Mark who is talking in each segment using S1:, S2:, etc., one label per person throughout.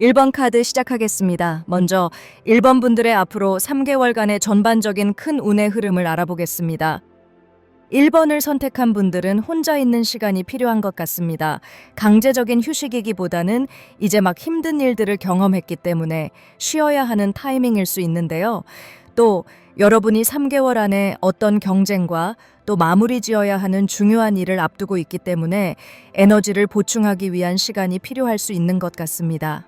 S1: 1번 카드 시작하겠습니다. 먼저 1번 분들의 앞으로 3개월간의 전반적인 큰 운의 흐름을 알아보겠습니다. 1번을 선택한 분들은 혼자 있는 시간이 필요한 것 같습니다. 강제적인 휴식이기보다는 이제 막 힘든 일들을 경험했기 때문에 쉬어야 하는 타이밍일 수 있는데요. 또 여러분이 3개월 안에 어떤 경쟁과 또 마무리 지어야 하는 중요한 일을 앞두고 있기 때문에 에너지를 보충하기 위한 시간이 필요할 수 있는 것 같습니다.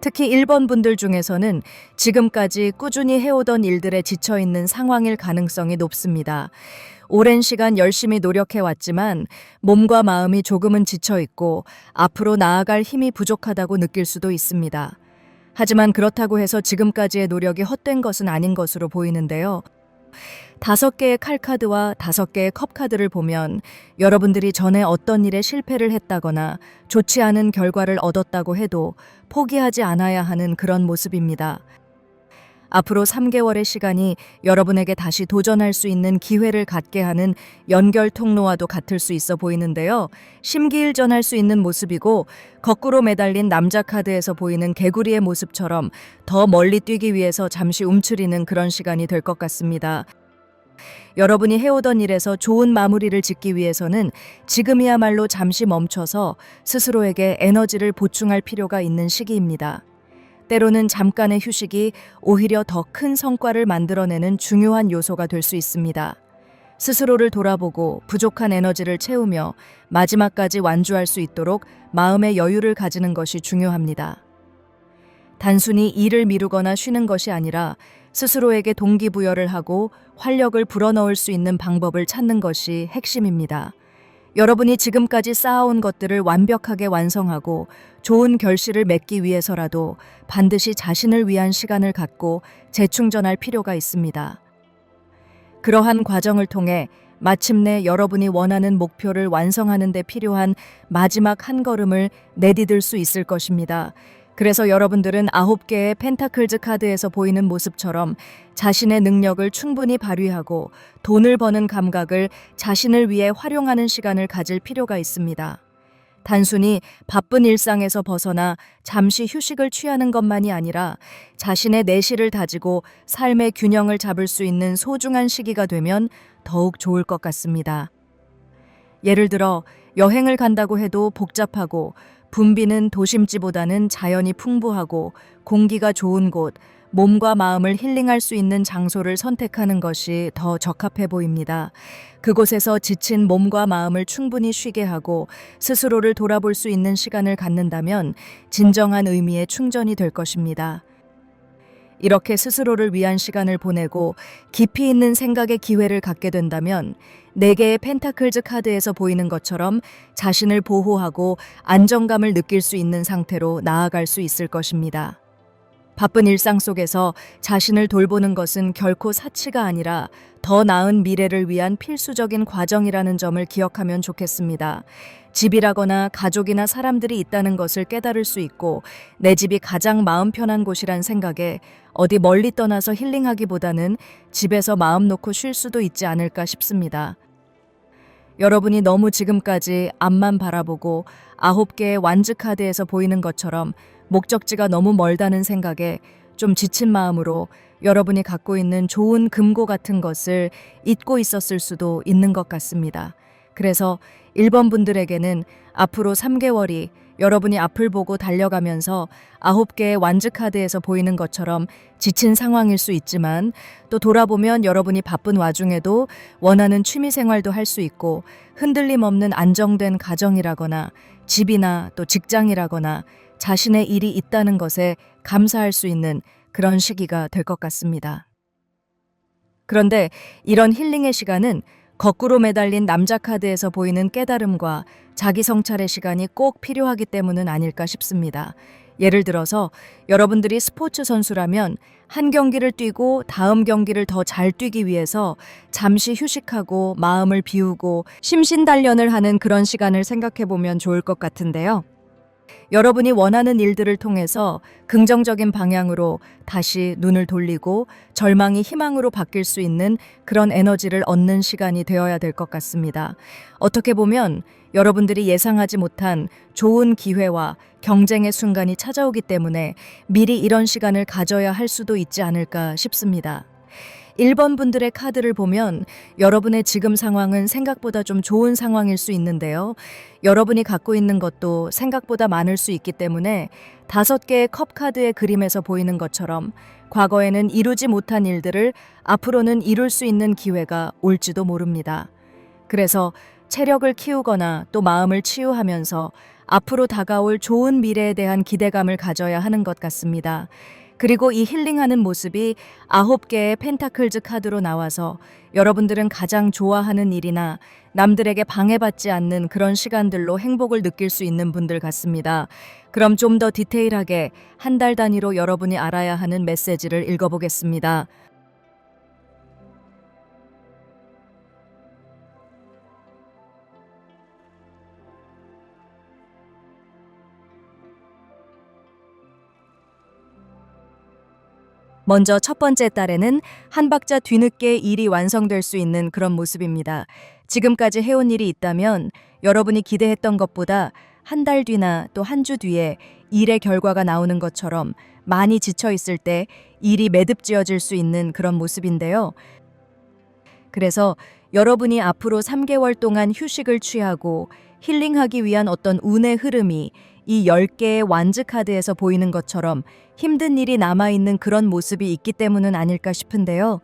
S1: 특히 1번 분들 중에서는 지금까지 꾸준히 해오던 일들에 지쳐있는 상황일 가능성이 높습니다. 오랜 시간 열심히 노력해왔지만 몸과 마음이 조금은 지쳐있고 앞으로 나아갈 힘이 부족하다고 느낄 수도 있습니다. 하지만 그렇다고 해서 지금까지의 노력이 헛된 것은 아닌 것으로 보이는데요. 5개의 칼카드와 5개의 컵카드를 보면 여러분들이 전에 어떤 일에 실패를 했다거나 좋지 않은 결과를 얻었다고 해도 포기하지 않아야 하는 그런 모습입니다. 앞으로 3개월의 시간이 여러분에게 다시 도전할 수 있는 기회를 갖게 하는 연결 통로와도 같을 수 있어 보이는데요. 심기일전할 수 있는 모습이고 거꾸로 매달린 남자 카드에서 보이는 개구리의 모습처럼 더 멀리 뛰기 위해서 잠시 움츠리는 그런 시간이 될 것 같습니다. 여러분이 해오던 일에서 좋은 마무리를 짓기 위해서는 지금이야말로 잠시 멈춰서 스스로에게 에너지를 보충할 필요가 있는 시기입니다. 때로는 잠깐의 휴식이 오히려 더 큰 성과를 만들어내는 중요한 요소가 될 수 있습니다. 스스로를 돌아보고 부족한 에너지를 채우며 마지막까지 완주할 수 있도록 마음의 여유를 가지는 것이 중요합니다. 단순히 일을 미루거나 쉬는 것이 아니라 스스로에게 동기부여를 하고 활력을 불어넣을 수 있는 방법을 찾는 것이 핵심입니다. 여러분이 지금까지 쌓아온 것들을 완벽하게 완성하고 좋은 결실을 맺기 위해서라도 반드시 자신을 위한 시간을 갖고 재충전할 필요가 있습니다. 그러한 과정을 통해 마침내 여러분이 원하는 목표를 완성하는 데 필요한 마지막 한 걸음을 내디딜 수 있을 것입니다. 그래서 여러분들은 9개의 펜타클즈 카드에서 보이는 모습처럼 자신의 능력을 충분히 발휘하고 돈을 버는 감각을 자신을 위해 활용하는 시간을 가질 필요가 있습니다. 단순히 바쁜 일상에서 벗어나 잠시 휴식을 취하는 것만이 아니라 자신의 내실을 다지고 삶의 균형을 잡을 수 있는 소중한 시기가 되면 더욱 좋을 것 같습니다. 예를 들어 여행을 간다고 해도 복잡하고 붐비는 도심지보다는 자연이 풍부하고 공기가 좋은 곳, 몸과 마음을 힐링할 수 있는 장소를 선택하는 것이 더 적합해 보입니다. 그곳에서 지친 몸과 마음을 충분히 쉬게 하고 스스로를 돌아볼 수 있는 시간을 갖는다면 진정한 의미의 충전이 될 것입니다. 이렇게 스스로를 위한 시간을 보내고 깊이 있는 생각의 기회를 갖게 된다면 4개의 펜타클즈 카드에서 보이는 것처럼 자신을 보호하고 안정감을 느낄 수 있는 상태로 나아갈 수 있을 것입니다. 바쁜 일상 속에서 자신을 돌보는 것은 결코 사치가 아니라 더 나은 미래를 위한 필수적인 과정이라는 점을 기억하면 좋겠습니다. 집이라거나 가족이나 사람들이 있다는 것을 깨달을 수 있고 내 집이 가장 마음 편한 곳이란 생각에 어디 멀리 떠나서 힐링하기보다는 집에서 마음 놓고 쉴 수도 있지 않을까 싶습니다. 여러분이 너무 지금까지 앞만 바라보고 9개의 완즈 카드에서 보이는 것처럼 목적지가 너무 멀다는 생각에 좀 지친 마음으로 여러분이 갖고 있는 좋은 금고 같은 것을 잊고 있었을 수도 있는 것 같습니다. 그래서 1번 분들에게는 앞으로 3개월이 여러분이 앞을 보고 달려가면서 9개의 완즈 카드에서 보이는 것처럼 지친 상황일 수 있지만 또 돌아보면 여러분이 바쁜 와중에도 원하는 취미 생활도 할 수 있고 흔들림 없는 안정된 가정이라거나 집이나 또 직장이라거나 자신의 일이 있다는 것에 감사할 수 있는 그런 시기가 될 것 같습니다. 그런데 이런 힐링의 시간은 거꾸로 매달린 남자 카드에서 보이는 깨달음과 자기 성찰의 시간이 꼭 필요하기 때문은 아닐까 싶습니다. 예를 들어서 여러분들이 스포츠 선수라면 한 경기를 뛰고 다음 경기를 더 잘 뛰기 위해서 잠시 휴식하고 마음을 비우고 심신단련을 하는 그런 시간을 생각해 보면 좋을 것 같은데요. 여러분이 원하는 일들을 통해서 긍정적인 방향으로 다시 눈을 돌리고 절망이 희망으로 바뀔 수 있는 그런 에너지를 얻는 시간이 되어야 될 것 같습니다. 어떻게 보면 여러분들이 예상하지 못한 좋은 기회와 경쟁의 순간이 찾아오기 때문에 미리 이런 시간을 가져야 할 수도 있지 않을까 싶습니다. 1번 분들의 카드를 보면 여러분의 지금 상황은 생각보다 좀 좋은 상황일 수 있는데요. 여러분이 갖고 있는 것도 생각보다 많을 수 있기 때문에 5개의 컵 카드의 그림에서 보이는 것처럼 과거에는 이루지 못한 일들을 앞으로는 이룰 수 있는 기회가 올지도 모릅니다. 그래서 체력을 키우거나 또 마음을 치유하면서 앞으로 다가올 좋은 미래에 대한 기대감을 가져야 하는 것 같습니다. 그리고 이 힐링하는 모습이 9개의 펜타클즈 카드로 나와서 여러분들은 가장 좋아하는 일이나 남들에게 방해받지 않는 그런 시간들로 행복을 느낄 수 있는 분들 같습니다. 그럼 좀 더 디테일하게 한 달 단위로 여러분이 알아야 하는 메시지를 읽어보겠습니다. 먼저 첫 번째 달에는 한 박자 뒤늦게 일이 완성될 수 있는 그런 모습입니다. 지금까지 해온 일이 있다면 여러분이 기대했던 것보다 한 달 뒤나 또 한 주 뒤에 일의 결과가 나오는 것처럼 많이 지쳐 있을 때 일이 매듭지어질 수 있는 그런 모습인데요. 그래서 여러분이 앞으로 3개월 동안 휴식을 취하고 힐링하기 위한 어떤 운의 흐름이 이 10개의 완즈 카드에서 보이는 것처럼 힘든 일이 남아있는 그런 모습이 있기 때문은 아닐까 싶은데요.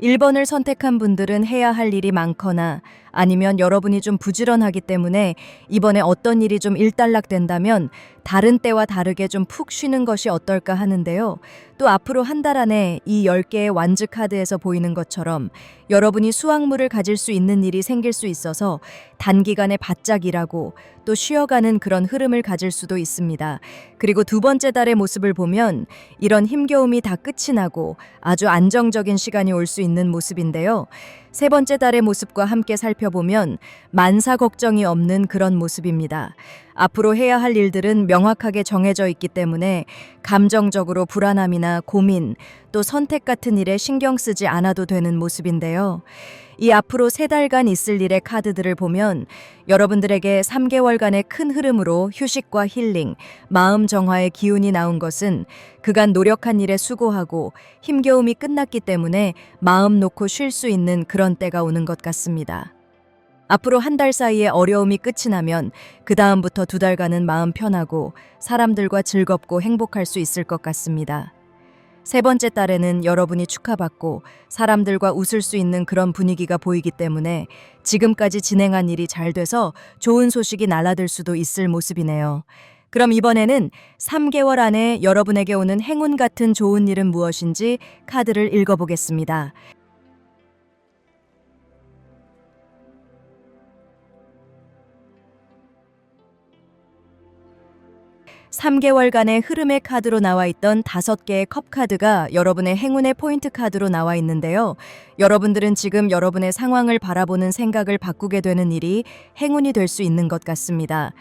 S1: 1번을 선택한 분들은 해야 할 일이 많거나 아니면 여러분이 좀 부지런하기 때문에 이번에 어떤 일이 좀 일단락된다면 다른 때와 다르게 좀 푹 쉬는 것이 어떨까 하는데요. 또 앞으로 한 달 안에 이 10개의 완즈 카드에서 보이는 것처럼 여러분이 수확물을 가질 수 있는 일이 생길 수 있어서 단기간에 바짝 일하고 또 쉬어가는 그런 흐름을 가질 수도 있습니다. 그리고 두 번째 달의 모습을 보면 이런 힘겨움이 다 끝이 나고 아주 안정적인 시간이 올 수 있는 모습인데요. 세 번째 달의 모습과 함께 살펴보면 만사 걱정이 없는 그런 모습입니다. 앞으로 해야 할 일들은 명확하게 정해져 있기 때문에 감정적으로 불안함이나 고민, 또 선택 같은 일에 신경 쓰지 않아도 되는 모습인데요. 이 앞으로 3달간 있을 일의 카드들을 보면 여러분들에게 3개월간의 큰 흐름으로 휴식과 힐링, 마음 정화의 기운이 나온 것은 그간 노력한 일에 수고하고 힘겨움이 끝났기 때문에 마음 놓고 쉴 수 있는 그런 때가 오는 것 같습니다. 앞으로 한 달 사이에 어려움이 끝이 나면 그 다음부터 2달간은 마음 편하고 사람들과 즐겁고 행복할 수 있을 것 같습니다. 세 번째 달에는 여러분이 축하받고 사람들과 웃을 수 있는 그런 분위기가 보이기 때문에 지금까지 진행한 일이 잘 돼서 좋은 소식이 날아들 수도 있을 모습이네요. 그럼 이번에는 3개월 안에 여러분에게 오는 행운 같은 좋은 일은 무엇인지 카드를 읽어보겠습니다. 3개월간의 흐름의 카드로 나와 있던 5개의 컵 카드가 여러분의 행운의 포인트 카드로 나와 있는데요. 여러분들은 지금 여러분의 상황을 바라보는 생각을 바꾸게 되는 일이 행운이 될 수 있는 것 같습니다.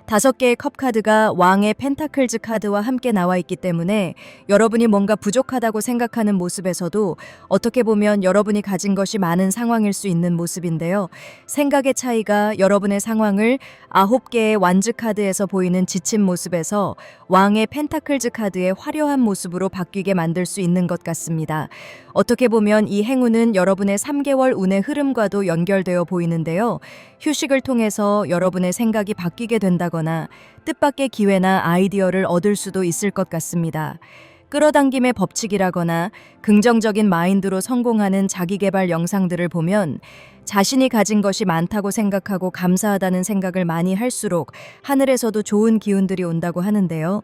S1: 5개의 컵 카드가 왕의 펜타클즈 카드와 함께 나와 있기 때문에 여러분이 뭔가 부족하다고 생각하는 모습에서도 어떻게 보면 여러분이 가진 것이 많은 상황일 수 있는 모습인데요. 생각의 차이가 여러분의 상황을 9개의 완즈 카드에서 보이는 지친 모습에서 왕의 펜타클즈 카드의 화려한 모습으로 바뀌게 만들 수 있는 것 같습니다. 어떻게 보면 이 행운은 여러분의 3개월 운의 흐름과도 연결되어 보이는데요. 휴식을 통해서 여러분의 생각이 바뀌게 된다거나 뜻밖의 기회나 아이디어를 얻을 수도 있을 것 같습니다. 끌어당김의 법칙이라거나 긍정적인 마인드로 성공하는 자기계발 영상들을 보면 자신이 가진 것이 많다고 생각하고 감사하다는 생각을 많이 할수록 하늘에서도 좋은 기운들이 온다고 하는데요.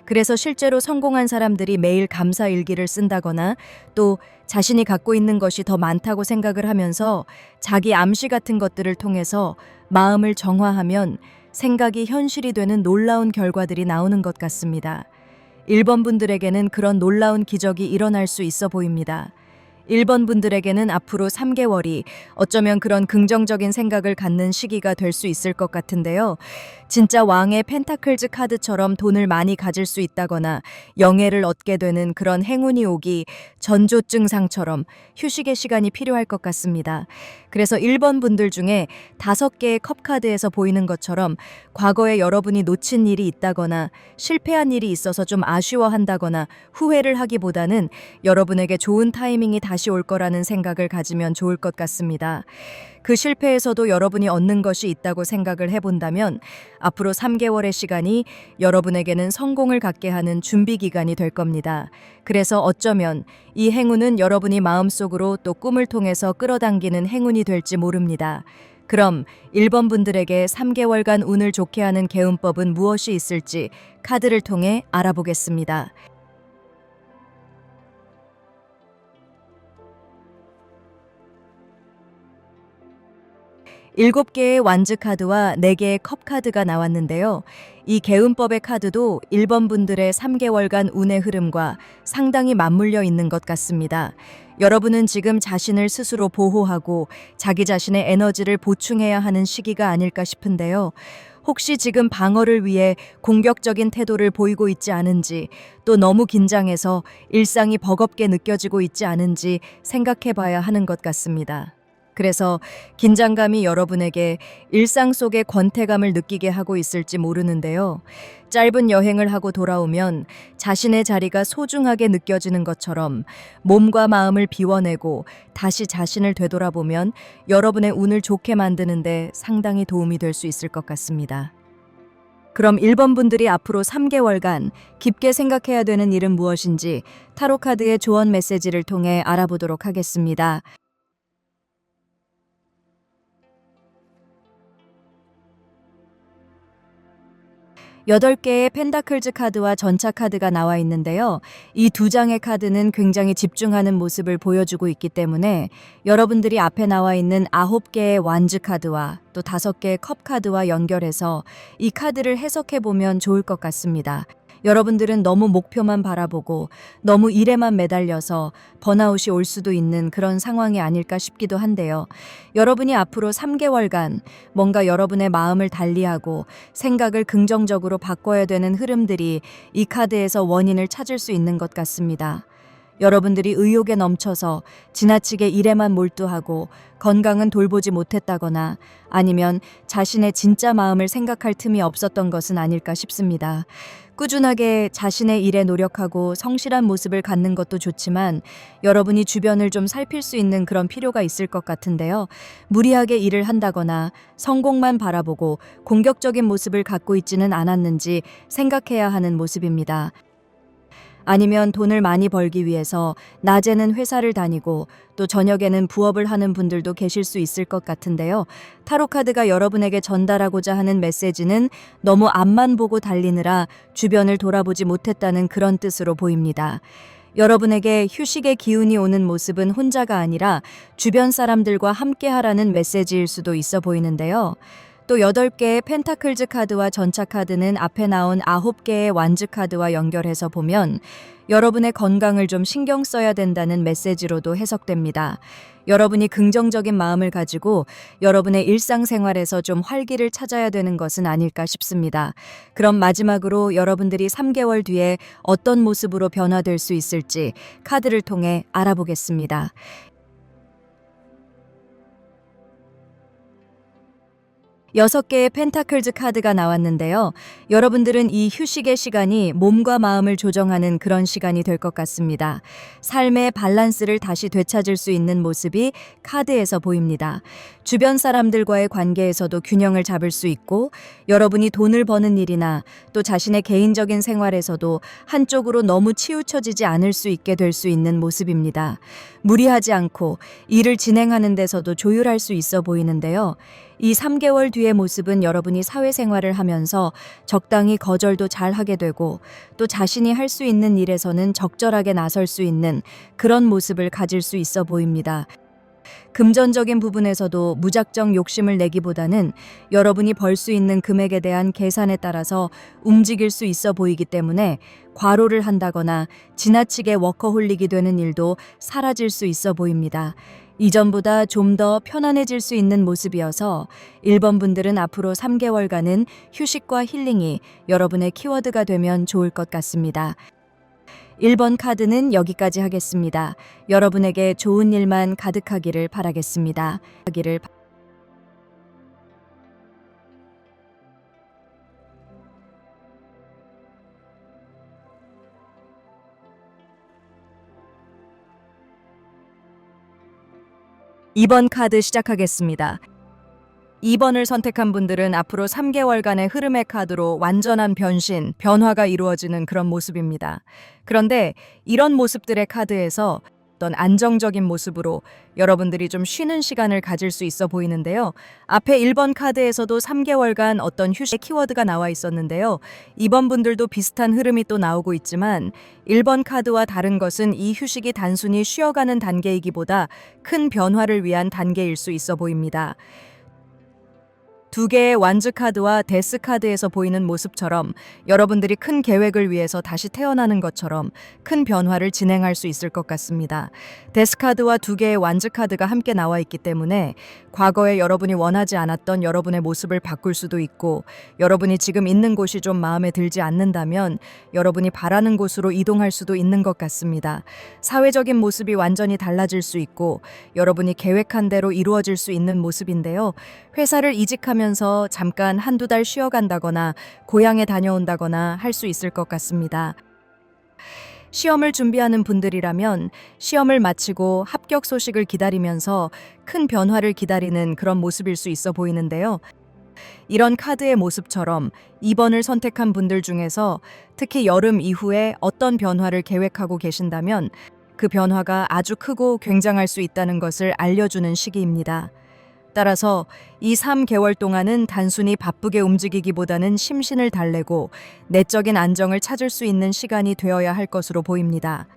S1: 그래서 실제로 성공한 사람들이 매일 감사 일기를 쓴다거나 또 자신이 갖고 있는 것이 더 많다고 생각을 하면서 자기 암시 같은 것들을 통해서 마음을 정화하면 생각이 현실이 되는 놀라운 결과들이 나오는 것 같습니다. 1번 분들에게는 그런 놀라운 기적이 일어날 수 있어 보입니다. 1번 분들에게는 앞으로 3개월이 어쩌면 그런 긍정적인 생각을 갖는 시기가 될 수 있을 것 같은데요. 진짜 왕의 펜타클즈 카드처럼 돈을 많이 가질 수 있다거나 영예를 얻게 되는 그런 행운이 오기 전조증상처럼 휴식의 시간이 필요할 것 같습니다. 그래서 1번 분들 중에 5개의 컵 카드에서 보이는 것처럼 과거에 여러분이 놓친 일이 있다거나 실패한 일이 있어서 좀 아쉬워한다거나 후회를 하기보다는 여러분에게 좋은 타이밍이 다시 올 거라는 생각을 가지면 좋을 것 같습니다. 그 실패에서도 여러분이 얻는 것이 있다고 생각을 해본다면 앞으로 3개월의 시간이 여러분에게는 성공을 갖게 하는 준비 기간이 될 겁니다. 그래서 어쩌면 이 행운은 여러분이 마음속으로 또 꿈을 통해서 끌어당기는 행운이 될지 모릅니다. 그럼 1번 분들에게 3개월간 운을 좋게 하는 개운법은 무엇이 있을지 카드를 통해 알아보겠습니다. 7개의 완즈 카드와 4개의 컵 카드가 나왔는데요. 이 개운법의 카드도 1번 분들의 3개월간 운의 흐름과 상당히 맞물려 있는 것 같습니다. 여러분은 지금 자신을 스스로 보호하고 자기 자신의 에너지를 보충해야 하는 시기가 아닐까 싶은데요. 혹시 지금 방어를 위해 공격적인 태도를 보이고 있지 않은지, 또 너무 긴장해서 일상이 버겁게 느껴지고 있지 않은지 생각해 봐야 하는 것 같습니다. 그래서 긴장감이 여러분에게 일상 속의 권태감을 느끼게 하고 있을지 모르는데요. 짧은 여행을 하고 돌아오면 자신의 자리가 소중하게 느껴지는 것처럼 몸과 마음을 비워내고 다시 자신을 되돌아보면 여러분의 운을 좋게 만드는데 상당히 도움이 될 수 있을 것 같습니다. 그럼 1번 분들이 앞으로 3개월간 깊게 생각해야 되는 일은 무엇인지 타로 카드의 조언 메시지를 통해 알아보도록 하겠습니다. 8개의 펜타클즈 카드와 전차 카드가 나와 있는데요. 이 2장의 카드는 굉장히 집중하는 모습을 보여주고 있기 때문에 여러분들이 앞에 나와 있는 9개의 완즈 카드와 또 5개의 컵 카드와 연결해서 이 카드를 해석해 보면 좋을 것 같습니다. 여러분들은 너무 목표만 바라보고 너무 일에만 매달려서 번아웃이 올 수도 있는 그런 상황이 아닐까 싶기도 한데요. 여러분이 앞으로 3개월간 뭔가 여러분의 마음을 달리하고 생각을 긍정적으로 바꿔야 되는 흐름들이 이 카드에서 원인을 찾을 수 있는 것 같습니다. 여러분들이 의욕에 넘쳐서 지나치게 일에만 몰두하고 건강은 돌보지 못했다거나 아니면 자신의 진짜 마음을 생각할 틈이 없었던 것은 아닐까 싶습니다. 꾸준하게 자신의 일에 노력하고 성실한 모습을 갖는 것도 좋지만 여러분이 주변을 좀 살필 수 있는 그런 필요가 있을 것 같은데요. 무리하게 일을 한다거나 성공만 바라보고 공격적인 모습을 갖고 있지는 않았는지 생각해야 하는 모습입니다. 아니면 돈을 많이 벌기 위해서 낮에는 회사를 다니고 또 저녁에는 부업을 하는 분들도 계실 수 있을 것 같은데요. 타로 카드가 여러분에게 전달하고자 하는 메시지는 너무 앞만 보고 달리느라 주변을 돌아보지 못했다는 그런 뜻으로 보입니다. 여러분에게 휴식의 기운이 오는 모습은 혼자가 아니라 주변 사람들과 함께 하라는 메시지일 수도 있어 보이는데요. 또 8개의 펜타클즈 카드와 전차 카드는 앞에 나온 9개의 완즈 카드와 연결해서 보면 여러분의 건강을 좀 신경 써야 된다는 메시지로도 해석됩니다. 여러분이 긍정적인 마음을 가지고 여러분의 일상생활에서 좀 활기를 찾아야 되는 것은 아닐까 싶습니다. 그럼 마지막으로 여러분들이 3개월 뒤에 어떤 모습으로 변화될 수 있을지 카드를 통해 알아보겠습니다. 6개의 펜타클즈 카드가 나왔는데요. 여러분들은 이 휴식의 시간이 몸과 마음을 조정하는 그런 시간이 될 것 같습니다. 삶의 밸런스를 다시 되찾을 수 있는 모습이 카드에서 보입니다. 주변 사람들과의 관계에서도 균형을 잡을 수 있고 여러분이 돈을 버는 일이나 또 자신의 개인적인 생활에서도 한쪽으로 너무 치우쳐지지 않을 수 있게 될 수 있는 모습입니다. 무리하지 않고 일을 진행하는 데서도 조율할 수 있어 보이는데요. 이 3개월 뒤의 모습은 여러분이 사회생활을 하면서 적당히 거절도 잘 하게 되고 또 자신이 할 수 있는 일에서는 적절하게 나설 수 있는 그런 모습을 가질 수 있어 보입니다. 금전적인 부분에서도 무작정 욕심을 내기보다는 여러분이 벌 수 있는 금액에 대한 계산에 따라서 움직일 수 있어 보이기 때문에 과로를 한다거나 지나치게 워커홀릭이 되는 일도 사라질 수 있어 보입니다. 이전보다 좀 더 편안해질 수 있는 모습이어서 1번 분들은 앞으로 3개월간은 휴식과 힐링이 여러분의 키워드가 되면 좋을 것 같습니다. 1번 카드는 여기까지 하겠습니다. 여러분에게 좋은 일만 가득하기를 바라겠습니다. 2번 카드 시작하겠습니다. 2번을 선택한 분들은 앞으로 3개월간의 흐름의 카드로 완전한 변신, 변화가 이루어지는 그런 모습입니다. 그런데 이런 모습들의 카드에서 어떤 안정적인 모습으로 여러분들이 좀 쉬는 시간을 가질 수 있어 보이는데요. 앞에 1번 카드에서도 3개월간 어떤 휴식 키워드가 나와 있었는데요. 2번 분들도 비슷한 흐름이 또 나오고 있지만 1번 카드와 다른 것은 이 휴식이 단순히 쉬어가는 단계이기보다 큰 변화를 위한 단계일 수 있어 보입니다. 두 개의 완즈 카드와 데스 카드에서 보이는 모습처럼 여러분들이 큰 계획을 위해서 다시 태어나는 것처럼 큰 변화를 진행할 수 있을 것 같습니다. 데스 카드와 두 개의 완즈 카드가 함께 나와 있기 때문에 과거에 여러분이 원하지 않았던 여러분의 모습을 바꿀 수도 있고, 여러분이 지금 있는 곳이 좀 마음에 들지 않는다면 여러분이 바라는 곳으로 이동할 수도 있는 것 같습니다. 사회적인 모습이 완전히 달라질 수 있고 여러분이 계획한 대로 이루어질 수 있는 모습인데요. 회사를 이직하면서 잠깐 한두 달 쉬어간다거나 고향에 다녀온다거나 할 수 있을 것 같습니다. 시험을 준비하는 분들이라면 시험을 마치고 합격 소식을 기다리면서 큰 변화를 기다리는 그런 모습일 수 있어 보이는데요. 이런 카드의 모습처럼 2번을 선택한 분들 중에서 특히 여름 이후에 어떤 변화를 계획하고 계신다면 그 변화가 아주 크고 굉장할 수 있다는 것을 알려주는 시기입니다. 따라서 이 3개월 동안은 단순히 바쁘게 움직이기보다는 심신을 달래고 내적인 안정을 찾을 수 있는 시간이 되어야 할 것으로 보입니다.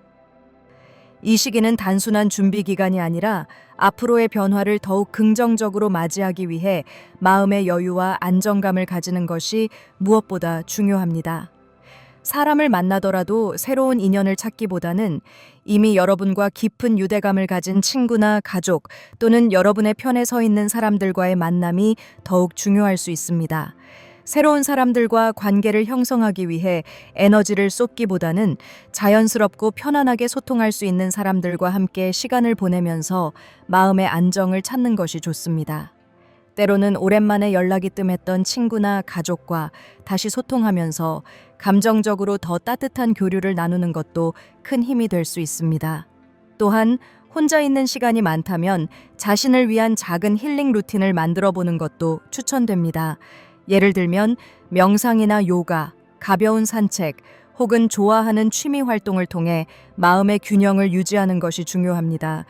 S1: 이 시기는 단순한 준비 기간이 아니라 앞으로의 변화를 더욱 긍정적으로 맞이하기 위해 마음의 여유와 안정감을 가지는 것이 무엇보다 중요합니다. 사람을 만나더라도 새로운 인연을 찾기보다는 이미 여러분과 깊은 유대감을 가진 친구나 가족 또는 여러분의 편에 서 있는 사람들과의 만남이 더욱 중요할 수 있습니다. 새로운 사람들과 관계를 형성하기 위해 에너지를 쏟기보다는 자연스럽고 편안하게 소통할 수 있는 사람들과 함께 시간을 보내면서 마음의 안정을 찾는 것이 좋습니다. 때로는 오랜만에 연락이 뜸했던 친구나 가족과 다시 소통하면서 감정적으로 더 따뜻한 교류를 나누는 것도 큰 힘이 될 수 있습니다. 또한 혼자 있는 시간이 많다면 자신을 위한 작은 힐링 루틴을 만들어 보는 것도 추천됩니다. 예를 들면 명상이나 요가, 가벼운 산책, 혹은 좋아하는 취미 활동을 통해 마음의 균형을 유지하는 것이 중요합니다.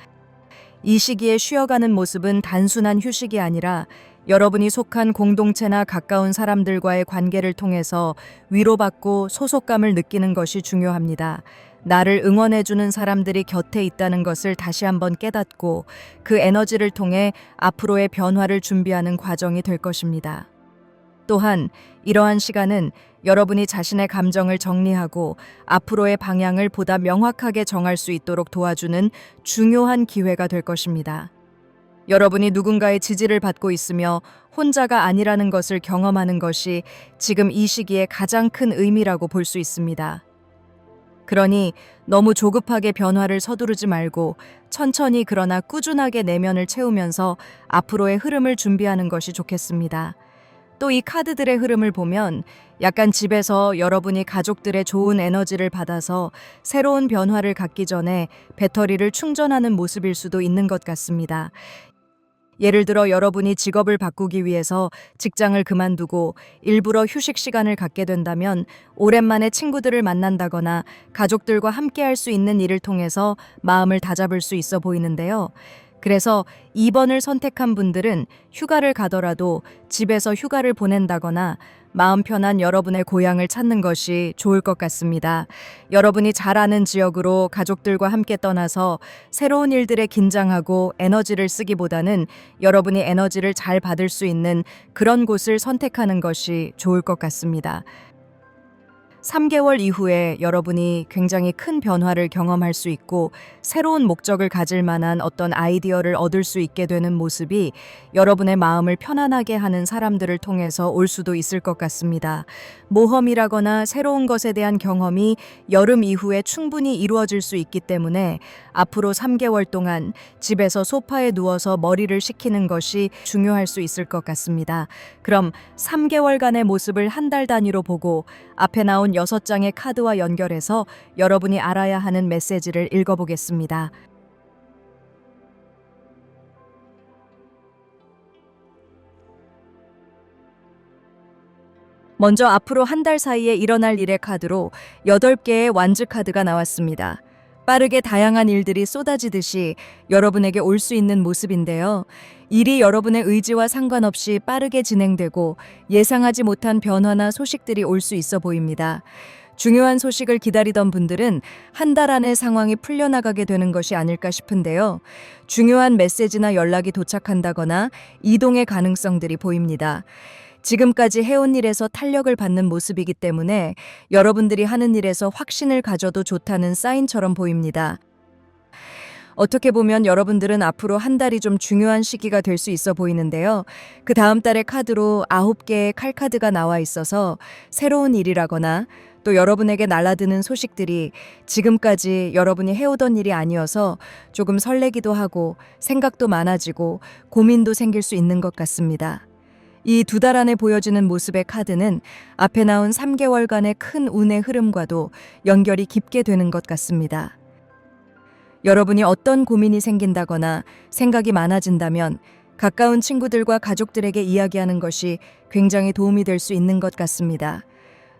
S1: 이 시기에 쉬어가는 모습은 단순한 휴식이 아니라 여러분이 속한 공동체나 가까운 사람들과의 관계를 통해서 위로받고 소속감을 느끼는 것이 중요합니다. 나를 응원해주는 사람들이 곁에 있다는 것을 다시 한번 깨닫고 그 에너지를 통해 앞으로의 변화를 준비하는 과정이 될 것입니다. 또한 이러한 시간은 여러분이 자신의 감정을 정리하고 앞으로의 방향을 보다 명확하게 정할 수 있도록 도와주는 중요한 기회가 될 것입니다. 여러분이 누군가의 지지를 받고 있으며 혼자가 아니라는 것을 경험하는 것이 지금 이 시기에 가장 큰 의미라고 볼 수 있습니다. 그러니 너무 조급하게 변화를 서두르지 말고 천천히 그러나 꾸준하게 내면을 채우면서 앞으로의 흐름을 준비하는 것이 좋겠습니다. 또 이 카드들의 흐름을 보면 약간 집에서 여러분이 가족들의 좋은 에너지를 받아서 새로운 변화를 갖기 전에 배터리를 충전하는 모습일 수도 있는 것 같습니다. 예를 들어 여러분이 직업을 바꾸기 위해서 직장을 그만두고 일부러 휴식 시간을 갖게 된다면 오랜만에 친구들을 만난다거나 가족들과 함께 할 수 있는 일을 통해서 마음을 다잡을 수 있어 보이는데요. 그래서 2번을 선택한 분들은 휴가를 가더라도 집에서 휴가를 보낸다거나 마음 편한 여러분의 고향을 찾는 것이 좋을 것 같습니다. 여러분이 잘 아는 지역으로 가족들과 함께 떠나서 새로운 일들에 긴장하고 에너지를 쓰기보다는 여러분이 에너지를 잘 받을 수 있는 그런 곳을 선택하는 것이 좋을 것 같습니다. 3개월 이후에 여러분이 굉장히 큰 변화를 경험할 수 있고 새로운 목적을 가질 만한 어떤 아이디어를 얻을 수 있게 되는 모습이 여러분의 마음을 편안하게 하는 사람들을 통해서 올 수도 있을 것 같습니다. 모험이라거나 새로운 것에 대한 경험이 여름 이후에 충분히 이루어질 수 있기 때문에 앞으로 3개월 동안 집에서 소파에 누워서 머리를 식히는 것이 중요할 수 있을 것 같습니다. 그럼 3개월간의 모습을 한 달 단위로 보고 앞에 나온 6장의 카드와 연결해서 여러분이 알아야 하는 메시지를 읽어보겠습니다. 먼저 앞으로 한 달 사이에 일어날 일의 카드로 8개의 완즈 카드가 나왔습니다. 빠르게 다양한 일들이 쏟아지듯이 여러분에게 올 수 있는 모습인데요. 일이 여러분의 의지와 상관없이 빠르게 진행되고 예상하지 못한 변화나 소식들이 올 수 있어 보입니다. 중요한 소식을 기다리던 분들은 한 달 안에 상황이 풀려나가게 되는 것이 아닐까 싶은데요. 중요한 메시지나 연락이 도착한다거나 이동의 가능성들이 보입니다. 지금까지 해온 일에서 탄력을 받는 모습이기 때문에 여러분들이 하는 일에서 확신을 가져도 좋다는 사인처럼 보입니다. 어떻게 보면 여러분들은 앞으로 한 달이 좀 중요한 시기가 될 수 있어 보이는데요. 그 다음 달의 카드로 9개의 칼카드가 나와 있어서 새로운 일이라거나 또 여러분에게 날아드는 소식들이 지금까지 여러분이 해오던 일이 아니어서 조금 설레기도 하고 생각도 많아지고 고민도 생길 수 있는 것 같습니다. 이 2달 안에 보여지는 모습의 카드는 앞에 나온 3개월간의 큰 운의 흐름과도 연결이 깊게 되는 것 같습니다. 여러분이 어떤 고민이 생긴다거나 생각이 많아진다면 가까운 친구들과 가족들에게 이야기하는 것이 굉장히 도움이 될 수 있는 것 같습니다.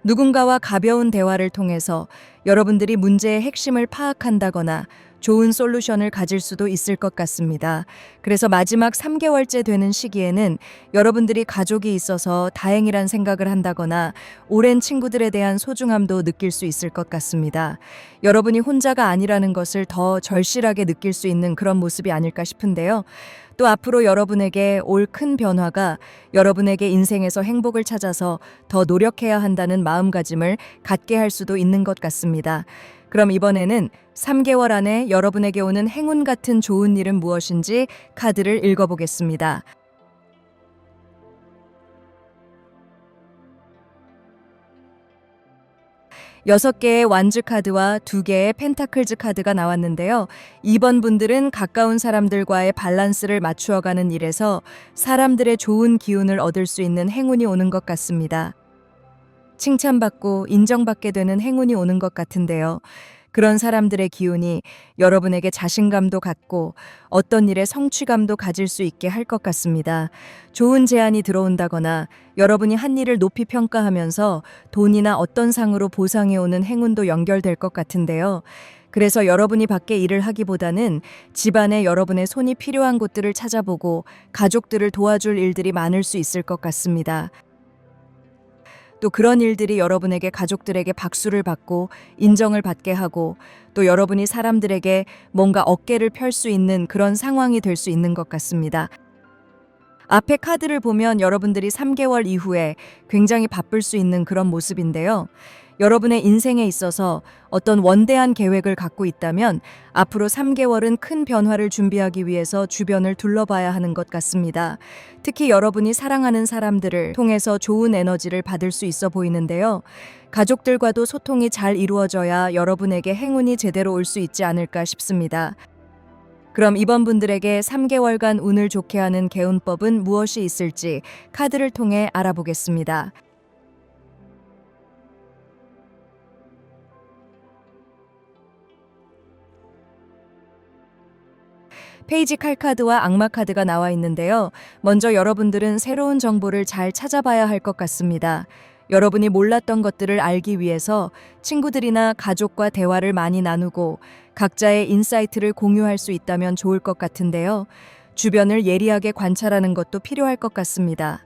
S1: 누군가와 가벼운 대화를 통해서 여러분들이 문제의 핵심을 파악한다거나 좋은 솔루션을 가질 수도 있을 것 같습니다. 그래서 마지막 3개월째 되는 시기에는 여러분들이 가족이 있어서 다행이란 생각을 한다거나 오랜 친구들에 대한 소중함도 느낄 수 있을 것 같습니다. 여러분이 혼자가 아니라는 것을 더 절실하게 느낄 수 있는 그런 모습이 아닐까 싶은데요. 또 앞으로 여러분에게 올 큰 변화가 여러분에게 인생에서 행복을 찾아서 더 노력해야 한다는 마음가짐을 갖게 할 수도 있는 것 같습니다. 그럼 이번에는 3개월 안에 여러분에게 오는 행운 같은 좋은 일은 무엇인지 카드를 읽어보겠습니다. 6개의 완즈 카드와 2개의 펜타클즈 카드가 나왔는데요. 2번 분들은 가까운 사람들과의 밸런스를 맞추어가는 일에서 사람들의 좋은 기운을 얻을 수 있는 행운이 오는 것 같습니다. 칭찬받고 인정받게 되는 행운이 오는 것 같은데요. 그런 사람들의 기운이 여러분에게 자신감도 갖고 어떤 일에 성취감도 가질 수 있게 할 것 같습니다. 좋은 제안이 들어온다거나 여러분이 한 일을 높이 평가하면서 돈이나 어떤 상으로 보상이 오는 행운도 연결될 것 같은데요. 그래서 여러분이 밖에 일을 하기보다는 집안에 여러분의 손이 필요한 곳들을 찾아보고 가족들을 도와줄 일들이 많을 수 있을 것 같습니다. 또 그런 일들이 여러분에게 가족들에게 박수를 받고 인정을 받게 하고 또 여러분이 사람들에게 뭔가 어깨를 펼 수 있는 그런 상황이 될 수 있는 것 같습니다. 앞에 카드를 보면 여러분들이 3개월 이후에 굉장히 바쁠 수 있는 그런 모습인데요. 여러분의 인생에 있어서 어떤 원대한 계획을 갖고 있다면 앞으로 3개월은 큰 변화를 준비하기 위해서 주변을 둘러봐야 하는 것 같습니다. 특히 여러분이 사랑하는 사람들을 통해서 좋은 에너지를 받을 수 있어 보이는데요. 가족들과도 소통이 잘 이루어져야 여러분에게 행운이 제대로 올 수 있지 않을까 싶습니다. 그럼 이번 분들에게 3개월간 운을 좋게 하는 개운법은 무엇이 있을지 카드를 통해 알아보겠습니다. 페이지 칼카드와 악마 카드가 나와 있는데요. 먼저 여러분들은 새로운 정보를 잘 찾아봐야 할 것 같습니다. 여러분이 몰랐던 것들을 알기 위해서 친구들이나 가족과 대화를 많이 나누고 각자의 인사이트를 공유할 수 있다면 좋을 것 같은데요. 주변을 예리하게 관찰하는 것도 필요할 것 같습니다.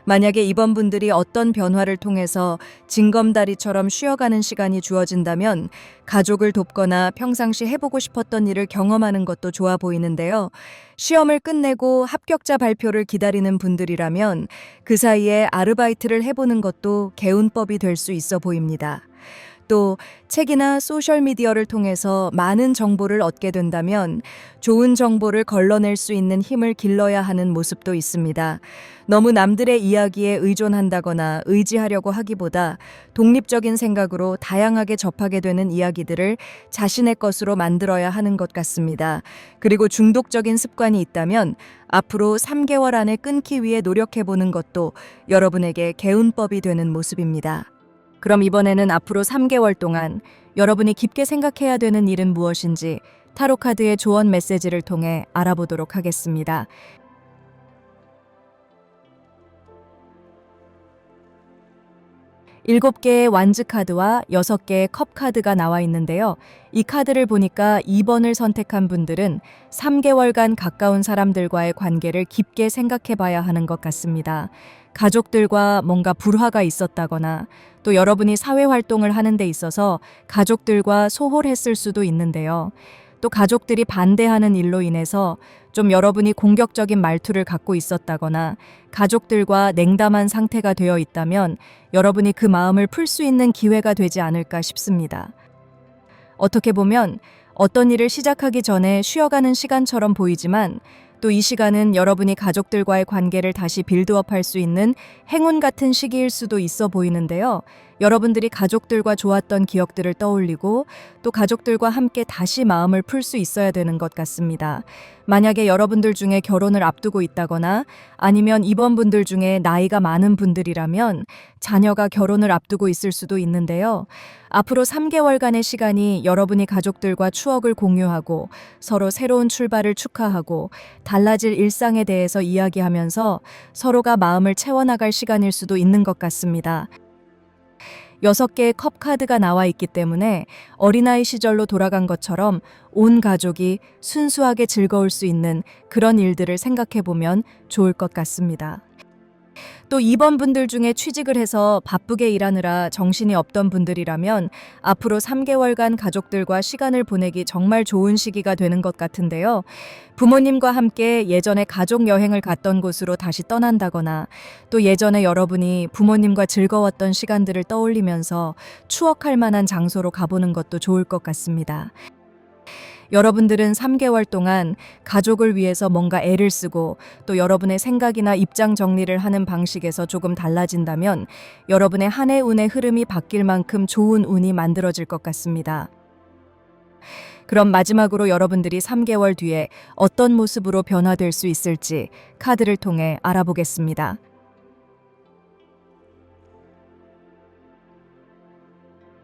S1: 만약에 이번 분들이 어떤 변화를 통해서 징검다리처럼 쉬어가는 시간이 주어진다면 가족을 돕거나 평상시 해보고 싶었던 일을 경험하는 것도 좋아 보이는데요. 시험을 끝내고 합격자 발표를 기다리는 분들이라면 그 사이에 아르바이트를 해보는 것도 개운법이 될 수 있어 보입니다. 또 책이나 소셜미디어를 통해서 많은 정보를 얻게 된다면 좋은 정보를 걸러낼 수 있는 힘을 길러야 하는 모습도 있습니다. 너무 남들의 이야기에 의존한다거나 의지하려고 하기보다 독립적인 생각으로 다양하게 접하게 되는 이야기들을 자신의 것으로 만들어야 하는 것 같습니다. 그리고 중독적인 습관이 있다면 앞으로 3개월 안에 끊기 위해 노력해보는 것도 여러분에게 개운법이 되는 모습입니다. 그럼 이번에는 앞으로 3개월 동안 여러분이 깊게 생각해야 되는 일은 무엇인지 타로카드의 조언 메시지를 통해 알아보도록 하겠습니다. 7개의 완즈 카드와 6개의 컵 카드가 나와 있는데요. 이 카드를 보니까 2번을 선택한 분들은 3개월간 가까운 사람들과의 관계를 깊게 생각해 봐야 하는 것 같습니다. 가족들과 뭔가 불화가 있었다거나 또 여러분이 사회 활동을 하는 데 있어서 가족들과 소홀했을 수도 있는데요. 또 가족들이 반대하는 일로 인해서 좀 여러분이 공격적인 말투를 갖고 있었다거나 가족들과 냉담한 상태가 되어 있다면 여러분이 그 마음을 풀 수 있는 기회가 되지 않을까 싶습니다. 어떻게 보면 어떤 일을 시작하기 전에 쉬어가는 시간처럼 보이지만 또 이 시간은 여러분이 가족들과의 관계를 다시 빌드업할 수 있는 행운 같은 시기일 수도 있어 보이는데요. 여러분들이 가족들과 좋았던 기억들을 떠올리고 또 가족들과 함께 다시 마음을 풀 수 있어야 되는 것 같습니다. 만약에 여러분들 중에 결혼을 앞두고 있다거나 아니면 이번 분들 중에 나이가 많은 분들이라면 자녀가 결혼을 앞두고 있을 수도 있는데요. 앞으로 3개월간의 시간이 여러분이 가족들과 추억을 공유하고 서로 새로운 출발을 축하하고 달라질 일상에 대해서 이야기하면서 서로가 마음을 채워나갈 시간일 수도 있는 것 같습니다. 6개의 컵 카드가 나와 있기 때문에 어린아이 시절로 돌아간 것처럼 온 가족이 순수하게 즐거울 수 있는 그런 일들을 생각해 보면 좋을 것 같습니다. 또 이번 분들 중에 취직을 해서 바쁘게 일하느라 정신이 없던 분들이라면 앞으로 3개월간 가족들과 시간을 보내기 정말 좋은 시기가 되는 것 같은데요. 부모님과 함께 예전에 가족 여행을 갔던 곳으로 다시 떠난다거나 또 예전에 여러분이 부모님과 즐거웠던 시간들을 떠올리면서 추억할 만한 장소로 가보는 것도 좋을 것 같습니다. 여러분들은 3개월 동안 가족을 위해서 뭔가 애를 쓰고 또 여러분의 생각이나 입장 정리를 하는 방식에서 조금 달라진다면 여러분의 한 해 운의 흐름이 바뀔 만큼 좋은 운이 만들어질 것 같습니다. 그럼 마지막으로 여러분들이 3개월 뒤에 어떤 모습으로 변화될 수 있을지 카드를 통해 알아보겠습니다.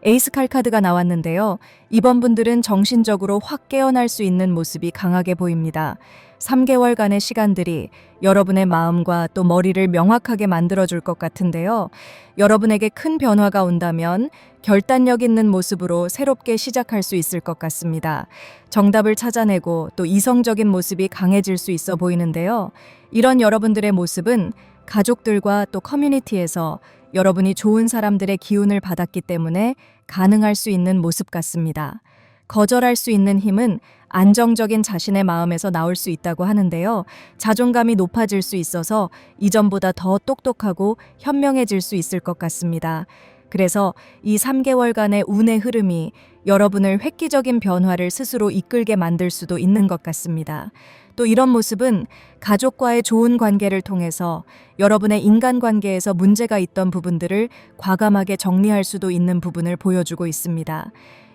S1: 에이스 칼 카드가 나왔는데요. 이번 분들은 정신적으로 확 깨어날 수 있는 모습이 강하게 보입니다. 3개월간의 시간들이 여러분의 마음과 또 머리를 명확하게 만들어줄 것 같은데요. 여러분에게 큰 변화가 온다면 결단력 있는 모습으로 새롭게 시작할 수 있을 것 같습니다. 정답을 찾아내고 또 이성적인 모습이 강해질 수 있어 보이는데요. 이런 여러분들의 모습은 가족들과 또 커뮤니티에서 여러분이 좋은 사람들의 기운을 받았기 때문에 가능할 수 있는 모습 같습니다. 거절할 수 있는 힘은 안정적인 자신의 마음에서 나올 수 있다고 하는데요. 자존감이 높아질 수 있어서 이전보다 더 똑똑하고 현명해질 수 있을 것 같습니다. 그래서 이 3개월간의 운의 흐름이 여러분을 획기적인 변화를 스스로 이끌게 만들 수도 있는 것 같습니다. 또 이런 모습은 가족과의 좋은 관계를 통해서 여러분의 인간관계에서 문제가 있던 부분들을 과감하게 정리할 수도 있는 부분을 보여주고 있습니다.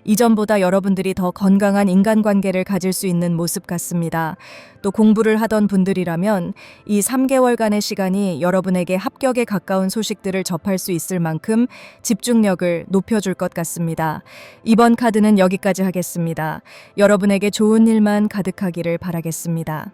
S1: 이전보다 여러분들이 더 건강한 인간관계를 가질 수 있는 모습 같습니다. 또 공부를 하던 분들이라면 이 3개월간의 시간이 여러분에게 합격에 가까운 소식들을 접할 수 있을 만큼 집중력을 높여줄 것 같습니다. 이번 카드는 여기까지 하겠습니다. 여러분에게 좋은 일만 가득하기를 바라겠습니다.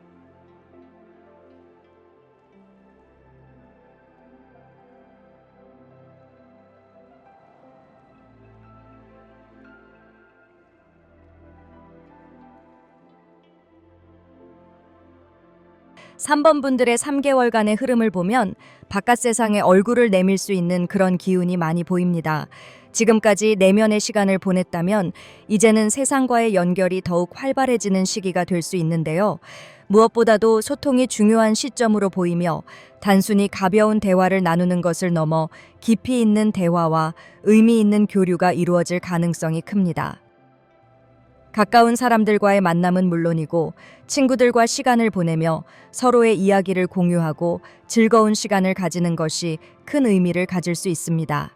S1: 3번 분들의 3개월간의 흐름을 보면 바깥 세상에 얼굴을 내밀 수 있는 그런 기운이 많이 보입니다. 지금까지 내면의 시간을 보냈다면 이제는 세상과의 연결이 더욱 활발해지는 시기가 될 수 있는데요. 무엇보다도 소통이 중요한 시점으로 보이며 단순히 가벼운 대화를 나누는 것을 넘어 깊이 있는 대화와 의미 있는 교류가 이루어질 가능성이 큽니다. 가까운 사람들과의 만남은 물론이고 친구들과 시간을 보내며 서로의 이야기를 공유하고 즐거운 시간을 가지는 것이 큰 의미를 가질 수 있습니다.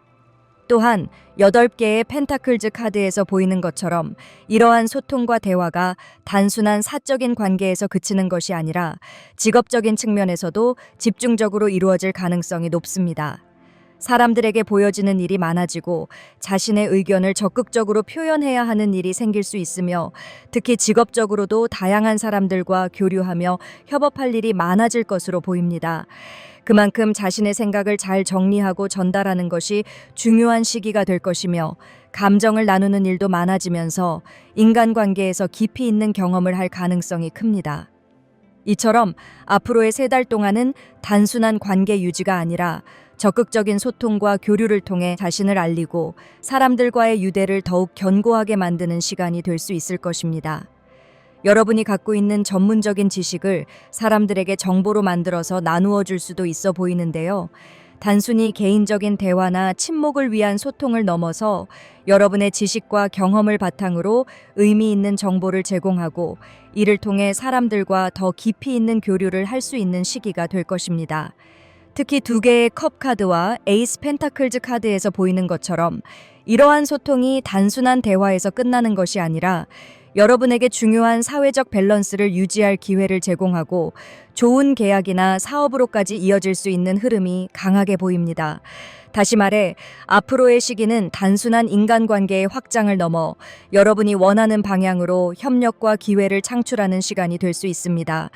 S1: 또한 8개의 펜타클즈 카드에서 보이는 것처럼 이러한 소통과 대화가 단순한 사적인 관계에서 그치는 것이 아니라 직업적인 측면에서도 집중적으로 이루어질 가능성이 높습니다. 사람들에게 보여지는 일이 많아지고 자신의 의견을 적극적으로 표현해야 하는 일이 생길 수 있으며 특히 직업적으로도 다양한 사람들과 교류하며 협업할 일이 많아질 것으로 보입니다. 그만큼 자신의 생각을 잘 정리하고 전달하는 것이 중요한 시기가 될 것이며 감정을 나누는 일도 많아지면서 인간관계에서 깊이 있는 경험을 할 가능성이 큽니다. 이처럼 앞으로의 3달 동안은 단순한 관계 유지가 아니라 적극적인 소통과 교류를 통해 자신을 알리고 사람들과의 유대를 더욱 견고하게 만드는 시간이 될 수 있을 것입니다. 여러분이 갖고 있는 전문적인 지식을 사람들에게 정보로 만들어서 나누어 줄 수도 있어 보이는데요. 단순히 개인적인 대화나 친목을 위한 소통을 넘어서 여러분의 지식과 경험을 바탕으로 의미 있는 정보를 제공하고 이를 통해 사람들과 더 깊이 있는 교류를 할 수 있는 시기가 될 것입니다. 특히 2개의 컵 카드와 에이스 펜타클즈 카드에서 보이는 것처럼 이러한 소통이 단순한 대화에서 끝나는 것이 아니라 여러분에게 중요한 사회적 밸런스를 유지할 기회를 제공하고 좋은 계약이나 사업으로까지 이어질 수 있는 흐름이 강하게 보입니다. 다시 말해 앞으로의 시기는 단순한 인간관계의 확장을 넘어 여러분이 원하는 방향으로 협력과 기회를 창출하는 시간이 될 수 있습니다.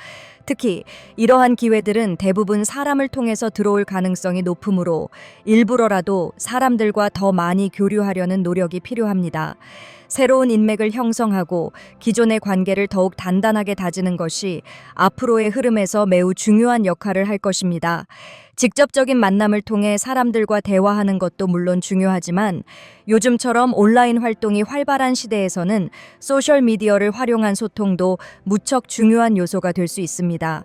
S1: 특히 이러한 기회들은 대부분 사람을 통해서 들어올 가능성이 높으므로 일부러라도 사람들과 더 많이 교류하려는 노력이 필요합니다. 새로운 인맥을 형성하고 기존의 관계를 더욱 단단하게 다지는 것이 앞으로의 흐름에서 매우 중요한 역할을 할 것입니다. 직접적인 만남을 통해 사람들과 대화하는 것도 물론 중요하지만 요즘처럼 온라인 활동이 활발한 시대에서는 소셜미디어를 활용한 소통도 무척 중요한 요소가 될 수 있습니다.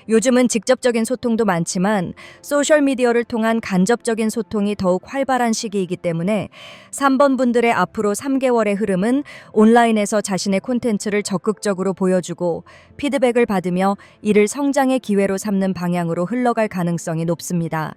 S1: 요즘은 직접적인 소통도 많지만 소셜미디어를 통한 간접적인 소통이 더욱 활발한 시기이기 때문에 3번 분들의 앞으로 3개월의 흐름은 온라인에서 자신의 콘텐츠를 적극적으로 보여주고 피드백을 받으며 이를 성장의 기회로 삼는 방향으로 흘러갈 가능성이 높습니다.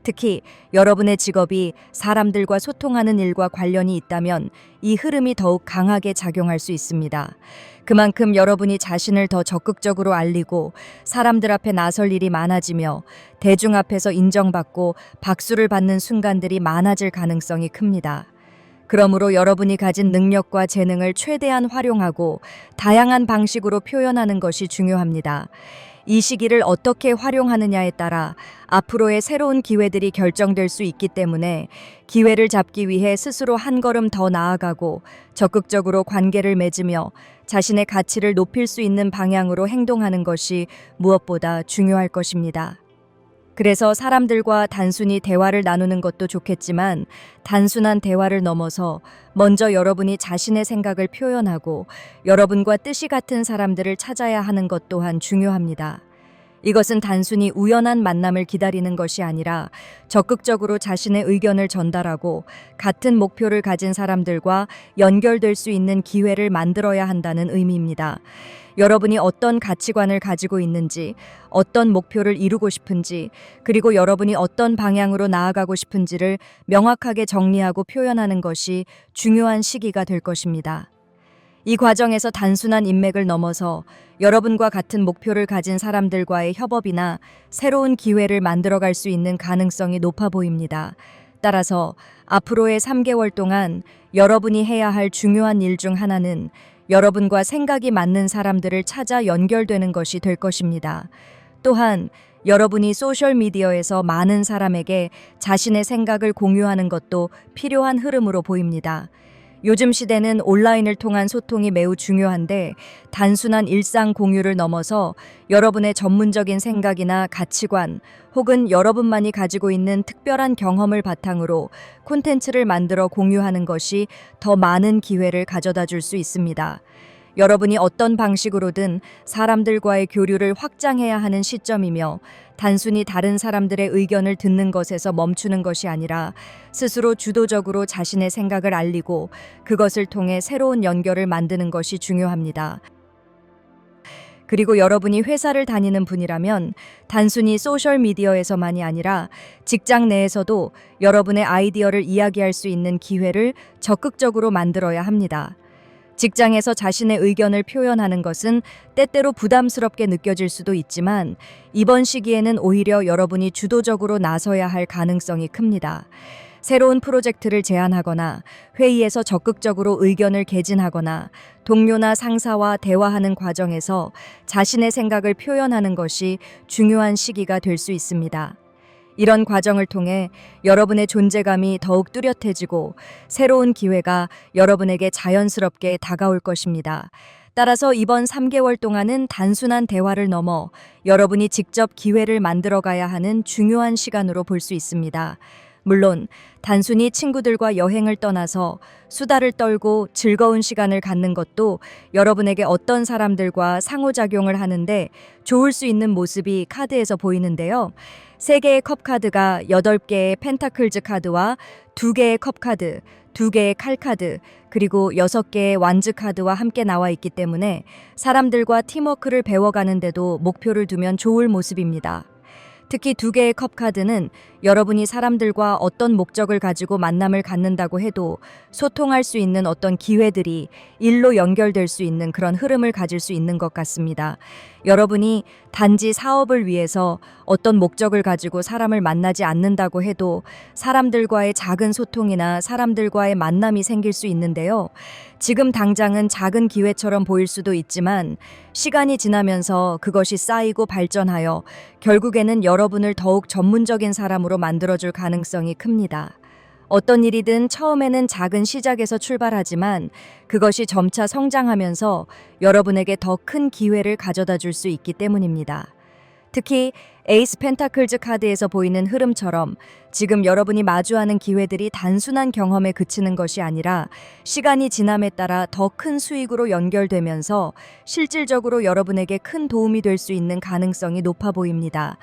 S1: 특히 여러분의 직업이 사람들과 소통하는 일과 관련이 있다면 이 흐름이 더욱 강하게 작용할 수 있습니다. 그만큼 여러분이 자신을 더 적극적으로 알리고 사람들 앞에 나설 일이 많아지며 대중 앞에서 인정받고 박수를 받는 순간들이 많아질 가능성이 큽니다. 그러므로 여러분이 가진 능력과 재능을 최대한 활용하고 다양한 방식으로 표현하는 것이 중요합니다. 이 시기를 어떻게 활용하느냐에 따라 앞으로의 새로운 기회들이 결정될 수 있기 때문에 기회를 잡기 위해 스스로 한 걸음 더 나아가고 적극적으로 관계를 맺으며 자신의 가치를 높일 수 있는 방향으로 행동하는 것이 무엇보다 중요할 것입니다. 그래서 사람들과 단순히 대화를 나누는 것도 좋겠지만 단순한 대화를 넘어서 먼저 여러분이 자신의 생각을 표현하고 여러분과 뜻이 같은 사람들을 찾아야 하는 것 또한 중요합니다. 이것은 단순히 우연한 만남을 기다리는 것이 아니라 적극적으로 자신의 의견을 전달하고 같은 목표를 가진 사람들과 연결될 수 있는 기회를 만들어야 한다는 의미입니다. 여러분이 어떤 가치관을 가지고 있는지, 어떤 목표를 이루고 싶은지, 그리고 여러분이 어떤 방향으로 나아가고 싶은지를 명확하게 정리하고 표현하는 것이 중요한 시기가 될 것입니다. 이 과정에서 단순한 인맥을 넘어서 여러분과 같은 목표를 가진 사람들과의 협업이나 새로운 기회를 만들어갈 수 있는 가능성이 높아 보입니다. 따라서 앞으로의 3개월 동안 여러분이 해야 할 중요한 일 중 하나는 여러분과 생각이 맞는 사람들을 찾아 연결되는 것이 될 것입니다. 또한 여러분이 소셜미디어에서 많은 사람에게 자신의 생각을 공유하는 것도 필요한 흐름으로 보입니다. 요즘 시대는 온라인을 통한 소통이 매우 중요한데 단순한 일상 공유를 넘어서 여러분의 전문적인 생각이나 가치관 혹은 여러분만이 가지고 있는 특별한 경험을 바탕으로 콘텐츠를 만들어 공유하는 것이 더 많은 기회를 가져다 줄 수 있습니다. 여러분이 어떤 방식으로든 사람들과의 교류를 확장해야 하는 시점이며 단순히 다른 사람들의 의견을 듣는 것에서 멈추는 것이 아니라 스스로 주도적으로 자신의 생각을 알리고 그것을 통해 새로운 연결을 만드는 것이 중요합니다. 그리고 여러분이 회사를 다니는 분이라면 단순히 소셜미디어에서만이 아니라 직장 내에서도 여러분의 아이디어를 이야기할 수 있는 기회를 적극적으로 만들어야 합니다. 직장에서 자신의 의견을 표현하는 것은 때때로 부담스럽게 느껴질 수도 있지만 이번 시기에는 오히려 여러분이 주도적으로 나서야 할 가능성이 큽니다. 새로운 프로젝트를 제안하거나 회의에서 적극적으로 의견을 개진하거나 동료나 상사와 대화하는 과정에서 자신의 생각을 표현하는 것이 중요한 시기가 될 수 있습니다. 이런 과정을 통해 여러분의 존재감이 더욱 뚜렷해지고 새로운 기회가 여러분에게 자연스럽게 다가올 것입니다. 따라서 이번 3개월 동안은 단순한 대화를 넘어 여러분이 직접 기회를 만들어가야 하는 중요한 시간으로 볼 수 있습니다. 물론 단순히 친구들과 여행을 떠나서 수다를 떨고 즐거운 시간을 갖는 것도 여러분에게 어떤 사람들과 상호작용을 하는데 좋을 수 있는 모습이 카드에서 보이는데요. 3개의 컵 카드가 8개의 펜타클즈 카드와 2개의 컵 카드, 2개의 칼 카드, 그리고 6개의 완즈 카드와 함께 나와 있기 때문에 사람들과 팀워크를 배워가는데도 목표를 두면 좋을 모습입니다. 특히 2개의 컵 카드는 여러분이 사람들과 어떤 목적을 가지고 만남을 갖는다고 해도 소통할 수 있는 어떤 기회들이 일로 연결될 수 있는 그런 흐름을 가질 수 있는 것 같습니다. 여러분이 단지 사업을 위해서 어떤 목적을 가지고 사람을 만나지 않는다고 해도 사람들과의 작은 소통이나 사람들과의 만남이 생길 수 있는데요. 지금 당장은 작은 기회처럼 보일 수도 있지만 시간이 지나면서 그것이 쌓이고 발전하여 결국에는 여러분을 더욱 전문적인 사람으로 만들어줄 가능성이 큽니다. 어떤 일이든 처음에는 작은 시작에서 출발하지만 그것이 점차 성장하면서 여러분에게 더 큰 기회를 가져다 줄 수 있기 때문입니다. 특히 에이스 펜타클즈 카드에서 보이는 흐름처럼 지금 여러분이 마주하는 기회들이 단순한 경험에 그치는 것이 아니라 시간이 지남에 따라 더 큰 수익으로 연결되면서 실질적으로 여러분에게 큰 도움이 될 수 있는 가능성이 높아 보입니다.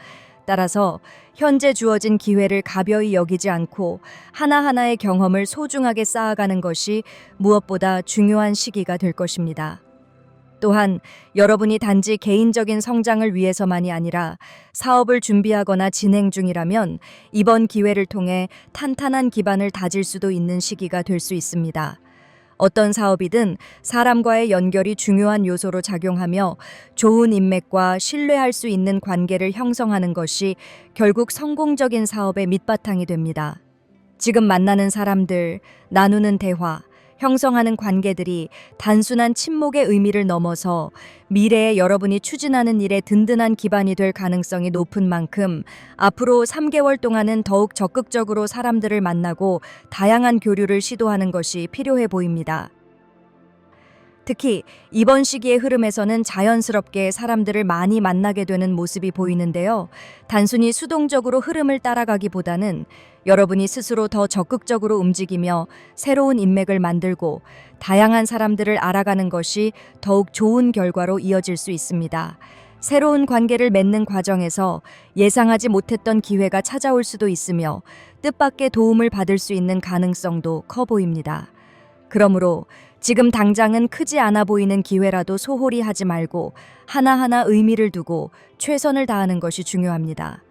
S1: 따라서 현재 주어진 기회를 가벼이 여기지 않고 하나하나의 경험을 소중하게 쌓아가는 것이 무엇보다 중요한 시기가 될 것입니다. 또한 여러분이 단지 개인적인 성장을 위해서만이 아니라 사업을 준비하거나 진행 중이라면 이번 기회를 통해 탄탄한 기반을 다질 수도 있는 시기가 될 수 있습니다. 어떤 사업이든 사람과의 연결이 중요한 요소로 작용하며 좋은 인맥과 신뢰할 수 있는 관계를 형성하는 것이 결국 성공적인 사업의 밑바탕이 됩니다. 지금 만나는 사람들, 나누는 대화, 형성하는 관계들이 단순한 친목의 의미를 넘어서 미래에 여러분이 추진하는 일에 든든한 기반이 될 가능성이 높은 만큼 앞으로 3개월 동안은 더욱 적극적으로 사람들을 만나고 다양한 교류를 시도하는 것이 필요해 보입니다. 특히 이번 시기의 흐름에서는 자연스럽게 사람들을 많이 만나게 되는 모습이 보이는데요. 단순히 수동적으로 흐름을 따라가기보다는 여러분이 스스로 더 적극적으로 움직이며 새로운 인맥을 만들고 다양한 사람들을 알아가는 것이 더욱 좋은 결과로 이어질 수 있습니다. 새로운 관계를 맺는 과정에서 예상하지 못했던 기회가 찾아올 수도 있으며 뜻밖의 도움을 받을 수 있는 가능성도 커 보입니다. 그러므로 지금 당장은 크지 않아 보이는 기회라도 소홀히 하지 말고 하나하나 의미를 두고 최선을 다하는 것이 중요합니다.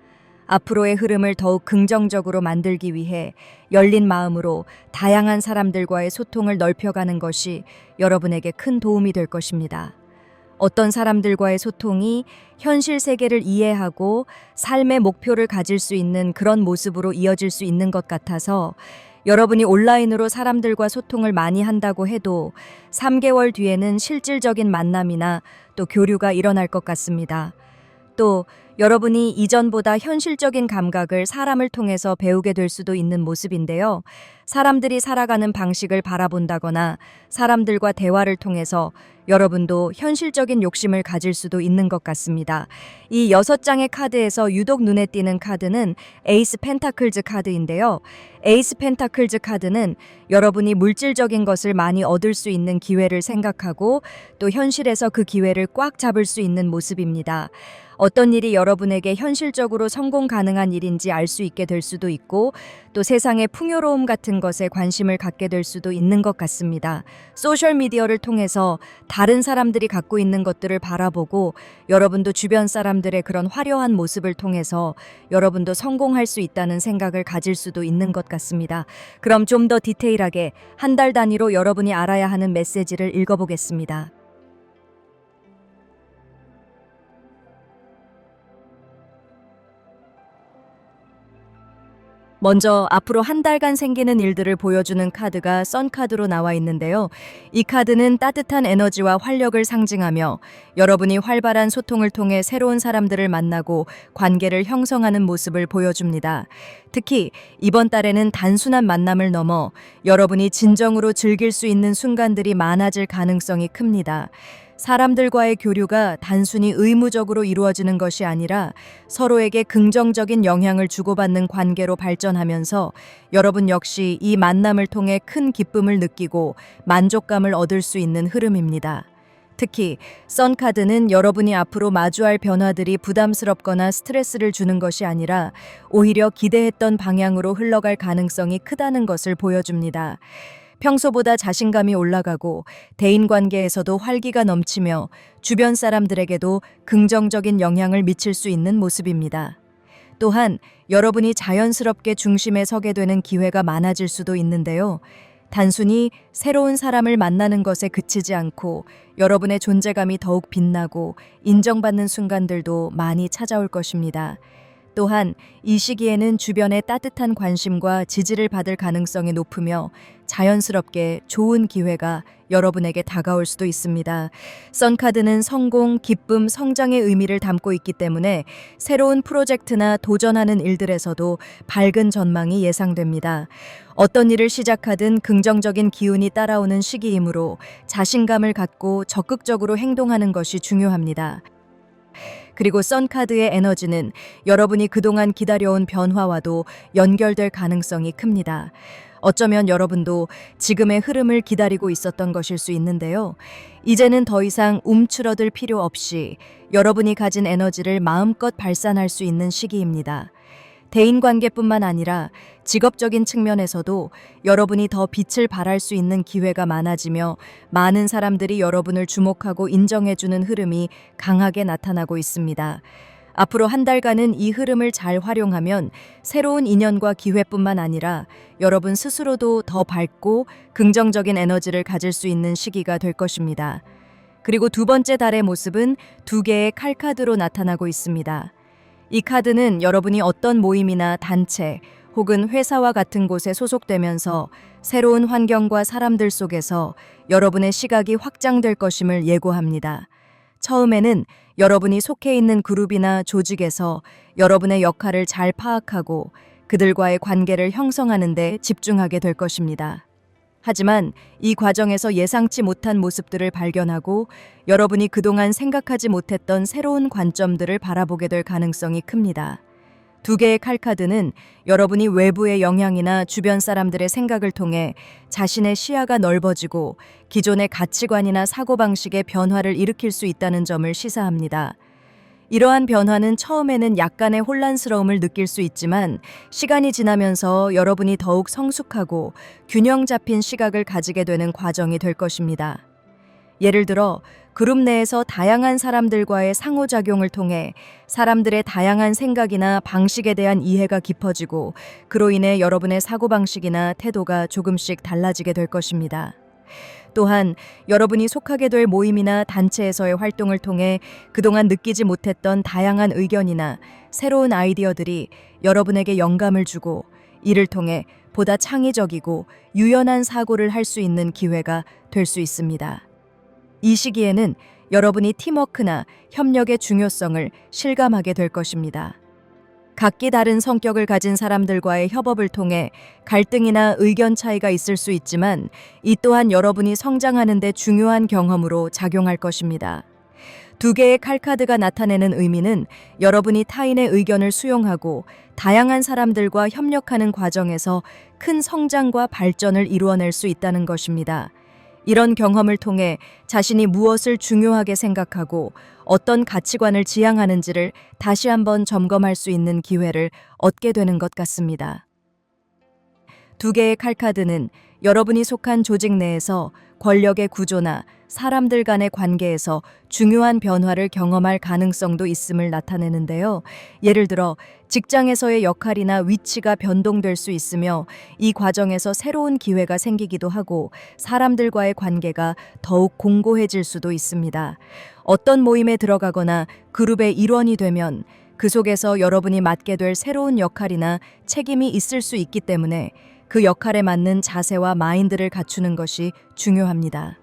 S1: 앞으로의 흐름을 더욱 긍정적으로 만들기 위해 열린 마음으로 다양한 사람들과의 소통을 넓혀가는 것이 여러분에게 큰 도움이 될 것입니다. 어떤 사람들과의 소통이 현실 세계를 이해하고 삶의 목표를 가질 수 있는 그런 모습으로 이어질 수 있는 것 같아서 여러분이 온라인으로 사람들과 소통을 많이 한다고 해도 3개월 뒤에는 실질적인 만남이나 또 교류가 일어날 것 같습니다. 또 여러분이 이전보다 현실적인 감각을 사람을 통해서 배우게 될 수도 있는 모습인데요. 사람들이 살아가는 방식을 바라본다거나 사람들과 대화를 통해서 여러분도 현실적인 욕심을 가질 수도 있는 것 같습니다. 이 6장의 카드에서 유독 눈에 띄는 카드는 에이스 펜타클즈 카드인데요. 에이스 펜타클즈 카드는 여러분이 물질적인 것을 많이 얻을 수 있는 기회를 생각하고 또 현실에서 그 기회를 꽉 잡을 수 있는 모습입니다. 어떤 일이 여러분에게 현실적으로 성공 가능한 일인지 알 수 있게 될 수도 있고 또 세상의 풍요로움 같은 것에 관심을 갖게 될 수도 있는 것 같습니다. 소셜미디어를 통해서 다른 사람들이 갖고 있는 것들을 바라보고 여러분도 주변 사람들의 그런 화려한 모습을 통해서 여러분도 성공할 수 있다는 생각을 가질 수도 있는 것 같습니다. 그럼 좀 더 디테일하게 한 달 단위로 여러분이 알아야 하는 메시지를 읽어보겠습니다. 먼저 앞으로 한 달간 생기는 일들을 보여주는 카드가 선 카드로 나와 있는데요. 이 카드는 따뜻한 에너지와 활력을 상징하며 여러분이 활발한 소통을 통해 새로운 사람들을 만나고 관계를 형성하는 모습을 보여줍니다. 특히 이번 달에는 단순한 만남을 넘어 여러분이 진정으로 즐길 수 있는 순간들이 많아질 가능성이 큽니다. 사람들과의 교류가 단순히 의무적으로 이루어지는 것이 아니라 서로에게 긍정적인 영향을 주고받는 관계로 발전하면서 여러분 역시 이 만남을 통해 큰 기쁨을 느끼고 만족감을 얻을 수 있는 흐름입니다. 특히 선카드는 여러분이 앞으로 마주할 변화들이 부담스럽거나 스트레스를 주는 것이 아니라 오히려 기대했던 방향으로 흘러갈 가능성이 크다는 것을 보여줍니다. 평소보다 자신감이 올라가고 대인관계에서도 활기가 넘치며 주변 사람들에게도 긍정적인 영향을 미칠 수 있는 모습입니다. 또한 여러분이 자연스럽게 중심에 서게 되는 기회가 많아질 수도 있는데요. 단순히 새로운 사람을 만나는 것에 그치지 않고 여러분의 존재감이 더욱 빛나고 인정받는 순간들도 많이 찾아올 것입니다. 또한 이 시기에는 주변의 따뜻한 관심과 지지를 받을 가능성이 높으며 자연스럽게 좋은 기회가 여러분에게 다가올 수도 있습니다. 선카드는 성공, 기쁨, 성장의 의미를 담고 있기 때문에 새로운 프로젝트나 도전하는 일들에서도 밝은 전망이 예상됩니다. 어떤 일을 시작하든 긍정적인 기운이 따라오는 시기이므로 자신감을 갖고 적극적으로 행동하는 것이 중요합니다. 그리고 선카드의 에너지는 여러분이 그동안 기다려온 변화와도 연결될 가능성이 큽니다. 어쩌면 여러분도 지금의 흐름을 기다리고 있었던 것일 수 있는데요. 이제는 더 이상 움츠러들 필요 없이 여러분이 가진 에너지를 마음껏 발산할 수 있는 시기입니다. 대인관계뿐만 아니라 직업적인 측면에서도 여러분이 더 빛을 발할 수 있는 기회가 많아지며 많은 사람들이 여러분을 주목하고 인정해주는 흐름이 강하게 나타나고 있습니다. 앞으로 한 달간은 이 흐름을 잘 활용하면 새로운 인연과 기회뿐만 아니라 여러분 스스로도 더 밝고 긍정적인 에너지를 가질 수 있는 시기가 될 것입니다. 그리고 두 번째 달의 모습은 2개의 칼카드로 나타나고 있습니다. 이 카드는 여러분이 어떤 모임이나 단체 혹은 회사와 같은 곳에 소속되면서 새로운 환경과 사람들 속에서 여러분의 시각이 확장될 것임을 예고합니다. 처음에는 여러분이 속해 있는 그룹이나 조직에서 여러분의 역할을 잘 파악하고 그들과의 관계를 형성하는 데 집중하게 될 것입니다. 하지만 이 과정에서 예상치 못한 모습들을 발견하고 여러분이 그동안 생각하지 못했던 새로운 관점들을 바라보게 될 가능성이 큽니다. 2개의 칼카드는 여러분이 외부의 영향이나 주변 사람들의 생각을 통해 자신의 시야가 넓어지고 기존의 가치관이나 사고방식의 변화를 일으킬 수 있다는 점을 시사합니다. 이러한 변화는 처음에는 약간의 혼란스러움을 느낄 수 있지만 시간이 지나면서 여러분이 더욱 성숙하고 균형 잡힌 시각을 가지게 되는 과정이 될 것입니다. 예를 들어 그룹 내에서 다양한 사람들과의 상호작용을 통해 사람들의 다양한 생각이나 방식에 대한 이해가 깊어지고 그로 인해 여러분의 사고방식이나 태도가 조금씩 달라지게 될 것입니다. 또한 여러분이 속하게 될 모임이나 단체에서의 활동을 통해 그동안 느끼지 못했던 다양한 의견이나 새로운 아이디어들이 여러분에게 영감을 주고 이를 통해 보다 창의적이고 유연한 사고를 할 수 있는 기회가 될 수 있습니다. 이 시기에는 여러분이 팀워크나 협력의 중요성을 실감하게 될 것입니다. 각기 다른 성격을 가진 사람들과의 협업을 통해 갈등이나 의견 차이가 있을 수 있지만 이 또한 여러분이 성장하는 데 중요한 경험으로 작용할 것입니다. 두 개의 칼카드가 나타내는 의미는 여러분이 타인의 의견을 수용하고 다양한 사람들과 협력하는 과정에서 큰 성장과 발전을 이루어낼 수 있다는 것입니다. 이런 경험을 통해 자신이 무엇을 중요하게 생각하고 어떤 가치관을 지향하는지를 다시 한번 점검할 수 있는 기회를 얻게 되는 것 같습니다. 두 개의 칼카드는 여러분이 속한 조직 내에서 권력의 구조나 사람들 간의 관계에서 중요한 변화를 경험할 가능성도 있음을 나타내는데요. 예를 들어 직장에서의 역할이나 위치가 변동될 수 있으며 이 과정에서 새로운 기회가 생기기도 하고 사람들과의 관계가 더욱 공고해질 수도 있습니다. 어떤 모임에 들어가거나 그룹의 일원이 되면 그 속에서 여러분이 맡게 될 새로운 역할이나 책임이 있을 수 있기 때문에 그 역할에 맞는 자세와 마인드를 갖추는 것이 중요합니다.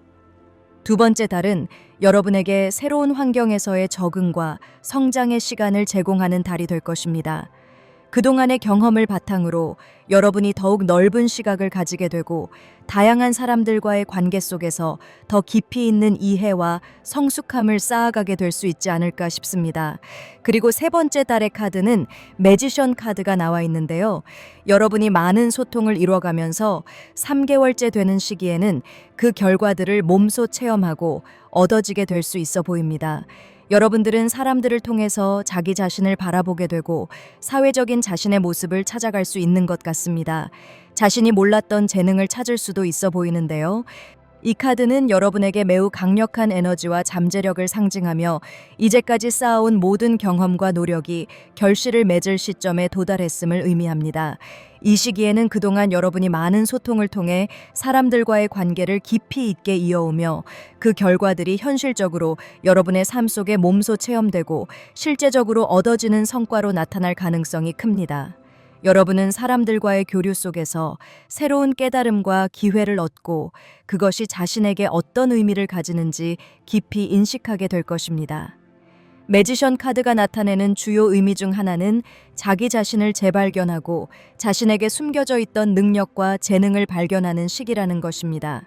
S1: 두 번째 달은 여러분에게 새로운 환경에서의 적응과 성장의 시간을 제공하는 달이 될 것입니다. 그동안의 경험을 바탕으로 여러분이 더욱 넓은 시각을 가지게 되고 다양한 사람들과의 관계 속에서 더 깊이 있는 이해와 성숙함을 쌓아가게 될 수 있지 않을까 싶습니다. 그리고 세 번째 달의 카드는 매지션 카드가 나와 있는데요. 여러분이 많은 소통을 이루어가면서 3개월째 되는 시기에는 그 결과들을 몸소 체험하고 얻어지게 될 수 있어 보입니다. 여러분들은 사람들을 통해서 자기 자신을 바라보게 되고 사회적인 자신의 모습을 찾아갈 수 있는 것 같습니다. 자신이 몰랐던 재능을 찾을 수도 있어 보이는데요. 이 카드는 여러분에게 매우 강력한 에너지와 잠재력을 상징하며 이제까지 쌓아온 모든 경험과 노력이 결실을 맺을 시점에 도달했음을 의미합니다. 이 시기에는 그동안 여러분이 많은 소통을 통해 사람들과의 관계를 깊이 있게 이어오며 그 결과들이 현실적으로 여러분의 삶 속에 몸소 체험되고 실제적으로 얻어지는 성과로 나타날 가능성이 큽니다. 여러분은 사람들과의 교류 속에서 새로운 깨달음과 기회를 얻고 그것이 자신에게 어떤 의미를 가지는지 깊이 인식하게 될 것입니다. 매지션 카드가 나타내는 주요 의미 중 하나는 자기 자신을 재발견하고 자신에게 숨겨져 있던 능력과 재능을 발견하는 시기라는 것입니다.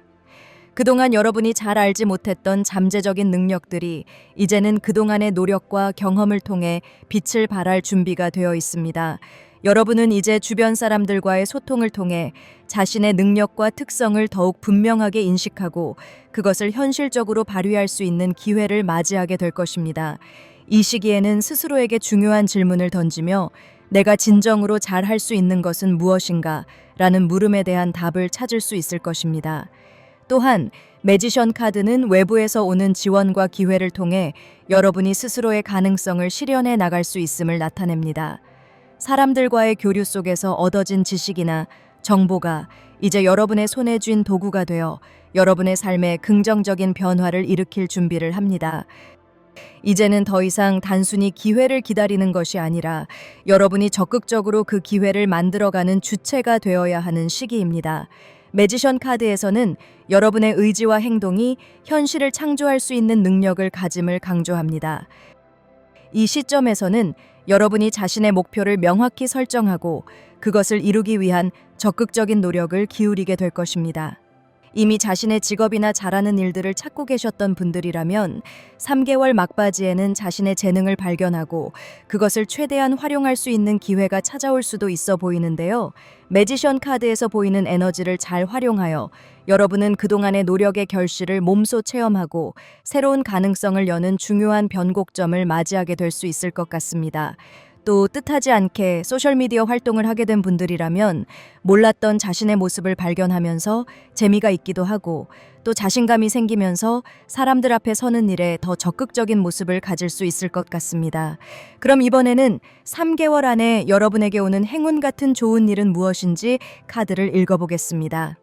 S1: 그동안 여러분이 잘 알지 못했던 잠재적인 능력들이 이제는 그동안의 노력과 경험을 통해 빛을 발할 준비가 되어 있습니다. 여러분은 이제 주변 사람들과의 소통을 통해 자신의 능력과 특성을 더욱 분명하게 인식하고 그것을 현실적으로 발휘할 수 있는 기회를 맞이하게 될 것입니다. 이 시기에는 스스로에게 중요한 질문을 던지며 내가 진정으로 잘 할 수 있는 것은 무엇인가? 라는 물음에 대한 답을 찾을 수 있을 것입니다. 또한 매지션 카드는 외부에서 오는 지원과 기회를 통해 여러분이 스스로의 가능성을 실현해 나갈 수 있음을 나타냅니다. 사람들과의 교류 속에서 얻어진 지식이나 정보가 이제 여러분의 손에 쥔 도구가 되어 여러분의 삶에 긍정적인 변화를 일으킬 준비를 합니다. 이제는 더 이상 단순히 기회를 기다리는 것이 아니라 여러분이 적극적으로 그 기회를 만들어가는 주체가 되어야 하는 시기입니다. 매지션 카드에서는 여러분의 의지와 행동이 현실을 창조할 수 있는 능력을 가짐을 강조합니다. 이 시점에서는 여러분이 자신의 목표를 명확히 설정하고 그것을 이루기 위한 적극적인 노력을 기울이게 될 것입니다. 이미 자신의 직업이나 잘하는 일들을 찾고 계셨던 분들이라면 3개월 막바지에는 자신의 재능을 발견하고 그것을 최대한 활용할 수 있는 기회가 찾아올 수도 있어 보이는데요. 매지션 카드에서 보이는 에너지를 잘 활용하여 여러분은 그동안의 노력의 결실을 몸소 체험하고 새로운 가능성을 여는 중요한 변곡점을 맞이하게 될 수 있을 것 같습니다. 또 뜻하지 않게 소셜미디어 활동을 하게 된 분들이라면 몰랐던 자신의 모습을 발견하면서 재미가 있기도 하고 또 자신감이 생기면서 사람들 앞에 서는 일에 더 적극적인 모습을 가질 수 있을 것 같습니다. 그럼 이번에는 3개월 안에 여러분에게 오는 행운 같은 좋은 일은 무엇인지 카드를 읽어보겠습니다.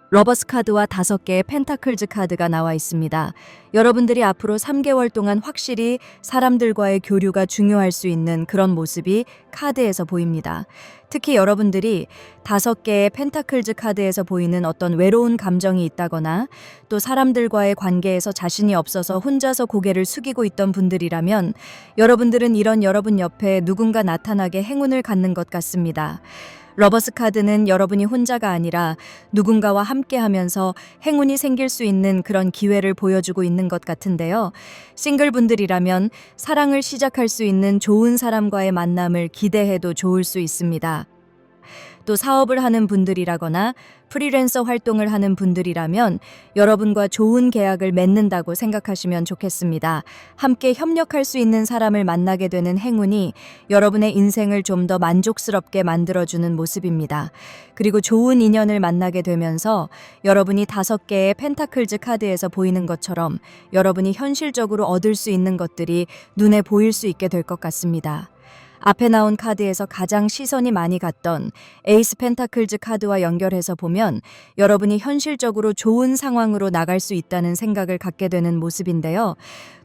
S1: 러버스 카드와 5개의 펜타클즈 카드가 나와 있습니다. 여러분들이 앞으로 3개월 동안 확실히 사람들과의 교류가 중요할 수 있는 그런 모습이 카드에서 보입니다. 특히 여러분들이 5개의 펜타클즈 카드에서 보이는 어떤 외로운 감정이 있다거나 또 사람들과의 관계에서 자신이 없어서 혼자서 고개를 숙이고 있던 분들이라면 여러분들은 이런 여러분 옆에 누군가 나타나게 행운을 갖는 것 같습니다. 러버스 카드는 여러분이 혼자가 아니라 누군가와 함께 하면서 행운이 생길 수 있는 그런 기회를 보여주고 있는 것 같은데요. 싱글분들이라면 사랑을 시작할 수 있는 좋은 사람과의 만남을 기대해도 좋을 수 있습니다. 또 사업을 하는 분들이라거나 프리랜서 활동을 하는 분들이라면 여러분과 좋은 계약을 맺는다고 생각하시면 좋겠습니다. 함께 협력할 수 있는 사람을 만나게 되는 행운이 여러분의 인생을 좀 더 만족스럽게 만들어주는 모습입니다. 그리고 좋은 인연을 만나게 되면서 여러분이 5개의 펜타클즈 카드에서 보이는 것처럼 여러분이 현실적으로 얻을 수 있는 것들이 눈에 보일 수 있게 될 것 같습니다. 앞에 나온 카드에서 가장 시선이 많이 갔던 에이스 펜타클즈 카드와 연결해서 보면 여러분이 현실적으로 좋은 상황으로 나갈 수 있다는 생각을 갖게 되는 모습인데요.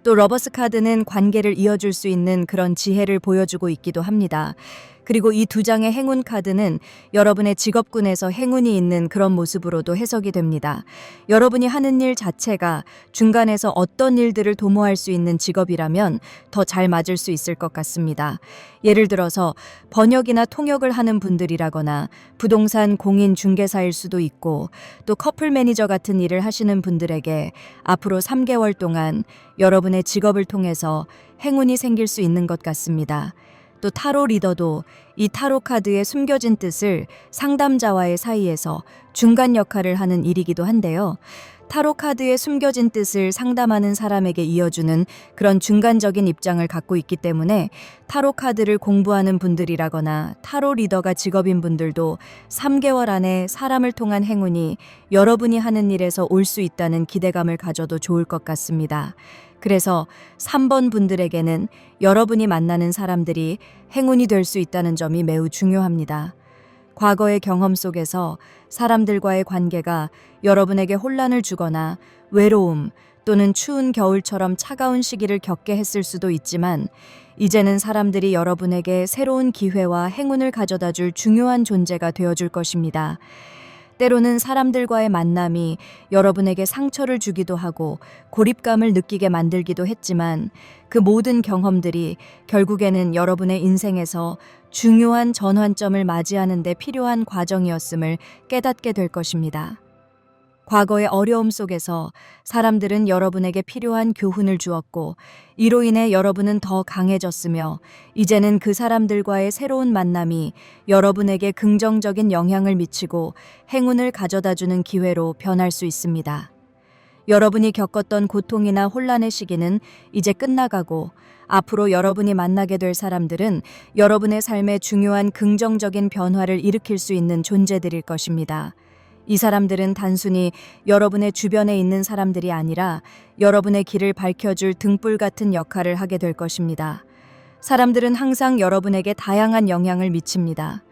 S1: 또 러버스 카드는 관계를 이어줄 수 있는 그런 지혜를 보여주고 있기도 합니다. 그리고 이 2장의 행운 카드는 여러분의 직업군에서 행운이 있는 그런 모습으로도 해석이 됩니다. 여러분이 하는 일 자체가 중간에서 어떤 일들을 도모할 수 있는 직업이라면 더 잘 맞을 수 있을 것 같습니다. 예를 들어서 번역이나 통역을 하는 분들이라거나 부동산 공인 중개사일 수도 있고 또 커플 매니저 같은 일을 하시는 분들에게 앞으로 3개월 동안 여러분의 직업을 통해서 행운이 생길 수 있는 것 같습니다. 또 타로 리더도 이 타로 카드의 숨겨진 뜻을 상담자와의 사이에서 중간 역할을 하는 일이기도 한데요. 타로 카드의 숨겨진 뜻을 상담하는 사람에게 이어주는 그런 중간적인 입장을 갖고 있기 때문에 타로 카드를 공부하는 분들이라거나 타로 리더가 직업인 분들도 3개월 안에 사람을 통한 행운이 여러분이 하는 일에서 올 수 있다는 기대감을 가져도 좋을 것 같습니다. 그래서 3번 분들에게는 여러분이 만나는 사람들이 행운이 될 수 있다는 점이 매우 중요합니다. 과거의 경험 속에서 사람들과의 관계가 여러분에게 혼란을 주거나 외로움 또는 추운 겨울처럼 차가운 시기를 겪게 했을 수도 있지만 이제는 사람들이 여러분에게 새로운 기회와 행운을 가져다 줄 중요한 존재가 되어줄 것입니다. 때로는 사람들과의 만남이 여러분에게 상처를 주기도 하고 고립감을 느끼게 만들기도 했지만 그 모든 경험들이 결국에는 여러분의 인생에서 중요한 전환점을 맞이하는 데 필요한 과정이었음을 깨닫게 될 것입니다. 과거의 어려움 속에서 사람들은 여러분에게 필요한 교훈을 주었고 이로 인해 여러분은 더 강해졌으며 이제는 그 사람들과의 새로운 만남이 여러분에게 긍정적인 영향을 미치고 행운을 가져다주는 기회로 변할 수 있습니다. 여러분이 겪었던 고통이나 혼란의 시기는 이제 끝나가고 앞으로 여러분이 만나게 될 사람들은 여러분의 삶에 중요한 긍정적인 변화를 일으킬 수 있는 존재들일 것입니다. 이 사람들은 단순히 여러분의 주변에 있는 사람들이 아니라 여러분의 길을 밝혀줄 등불 같은 역할을 하게 될 것입니다. 사람들은 항상 여러분에게 다양한 영향을 미칩니다.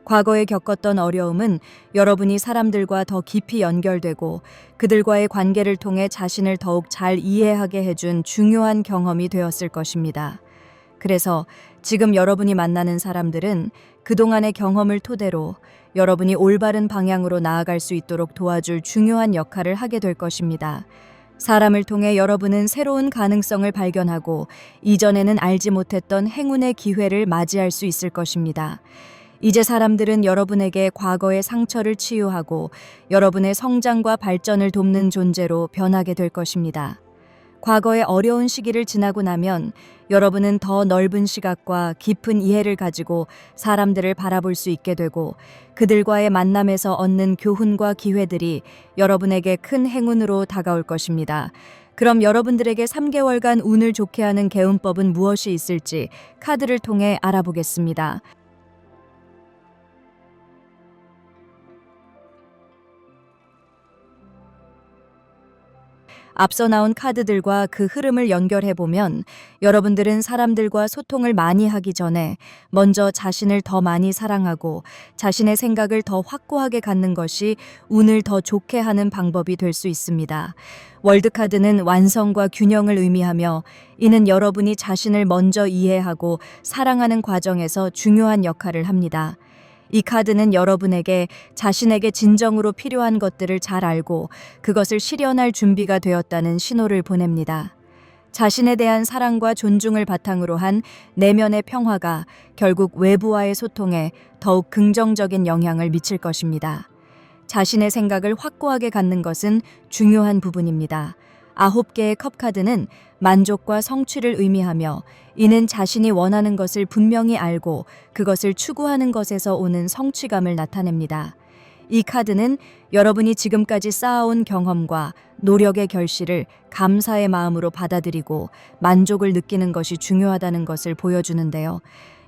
S1: 과거에 겪었던 어려움은 여러분이 사람들과 더 깊이 연결되고 그들과의 관계를 통해 자신을 더욱 잘 이해하게 해준 중요한 경험이 되었을 것입니다. 그래서 지금 여러분이 만나는 사람들은 그동안의 경험을 토대로 여러분이 올바른 방향으로 나아갈 수 있도록 도와줄 중요한 역할을 하게 될 것입니다. 사람을 통해 여러분은 새로운 가능성을 발견하고 이전에는 알지 못했던 행운의 기회를 맞이할 수 있을 것입니다. 이제 사람들은 여러분에게 과거의 상처를 치유하고 여러분의 성장과 발전을 돕는 존재로 변하게 될 것입니다. 과거의 어려운 시기를 지나고 나면 여러분은 더 넓은 시각과 깊은 이해를 가지고 사람들을 바라볼 수 있게 되고 그들과의 만남에서 얻는 교훈과 기회들이 여러분에게 큰 행운으로 다가올 것입니다. 그럼 여러분들에게 3개월간 운을 좋게 하는 개운법은 무엇이 있을지 카드를 통해 알아보겠습니다. 앞서 나온 카드들과 그 흐름을 연결해 보면 여러분들은 사람들과 소통을 많이 하기 전에 먼저 자신을 더 많이 사랑하고 자신의 생각을 더 확고하게 갖는 것이 운을 더 좋게 하는 방법이 될 수 있습니다. 월드카드는 완성과 균형을 의미하며 이는 여러분이 자신을 먼저 이해하고 사랑하는 과정에서 중요한 역할을 합니다. 이 카드는 여러분에게 자신에게 진정으로 필요한 것들을 잘 알고 그것을 실현할 준비가 되었다는 신호를 보냅니다. 자신에 대한 사랑과 존중을 바탕으로 한 내면의 평화가 결국 외부와의 소통에 더욱 긍정적인 영향을 미칠 것입니다. 자신의 생각을 확고하게 갖는 것은 중요한 부분입니다. 9개의 컵 카드는 만족과 성취를 의미하며 이는 자신이 원하는 것을 분명히 알고 그것을 추구하는 것에서 오는 성취감을 나타냅니다. 이 카드는 여러분이 지금까지 쌓아온 경험과 노력의 결실을 감사의 마음으로 받아들이고 만족을 느끼는 것이 중요하다는 것을 보여주는데요.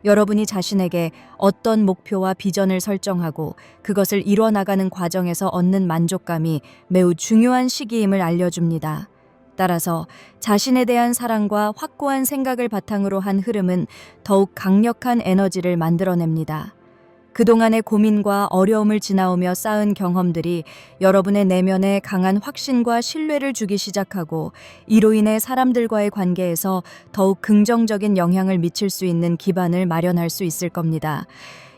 S1: 여러분이 자신에게 어떤 목표와 비전을 설정하고 그것을 이뤄나가는 과정에서 얻는 만족감이 매우 중요한 시기임을 알려줍니다. 따라서 자신에 대한 사랑과 확고한 생각을 바탕으로 한 흐름은 더욱 강력한 에너지를 만들어냅니다. 그동안의 고민과 어려움을 지나오며 쌓은 경험들이 여러분의 내면에 강한 확신과 신뢰를 주기 시작하고 이로 인해 사람들과의 관계에서 더욱 긍정적인 영향을 미칠 수 있는 기반을 마련할 수 있을 겁니다.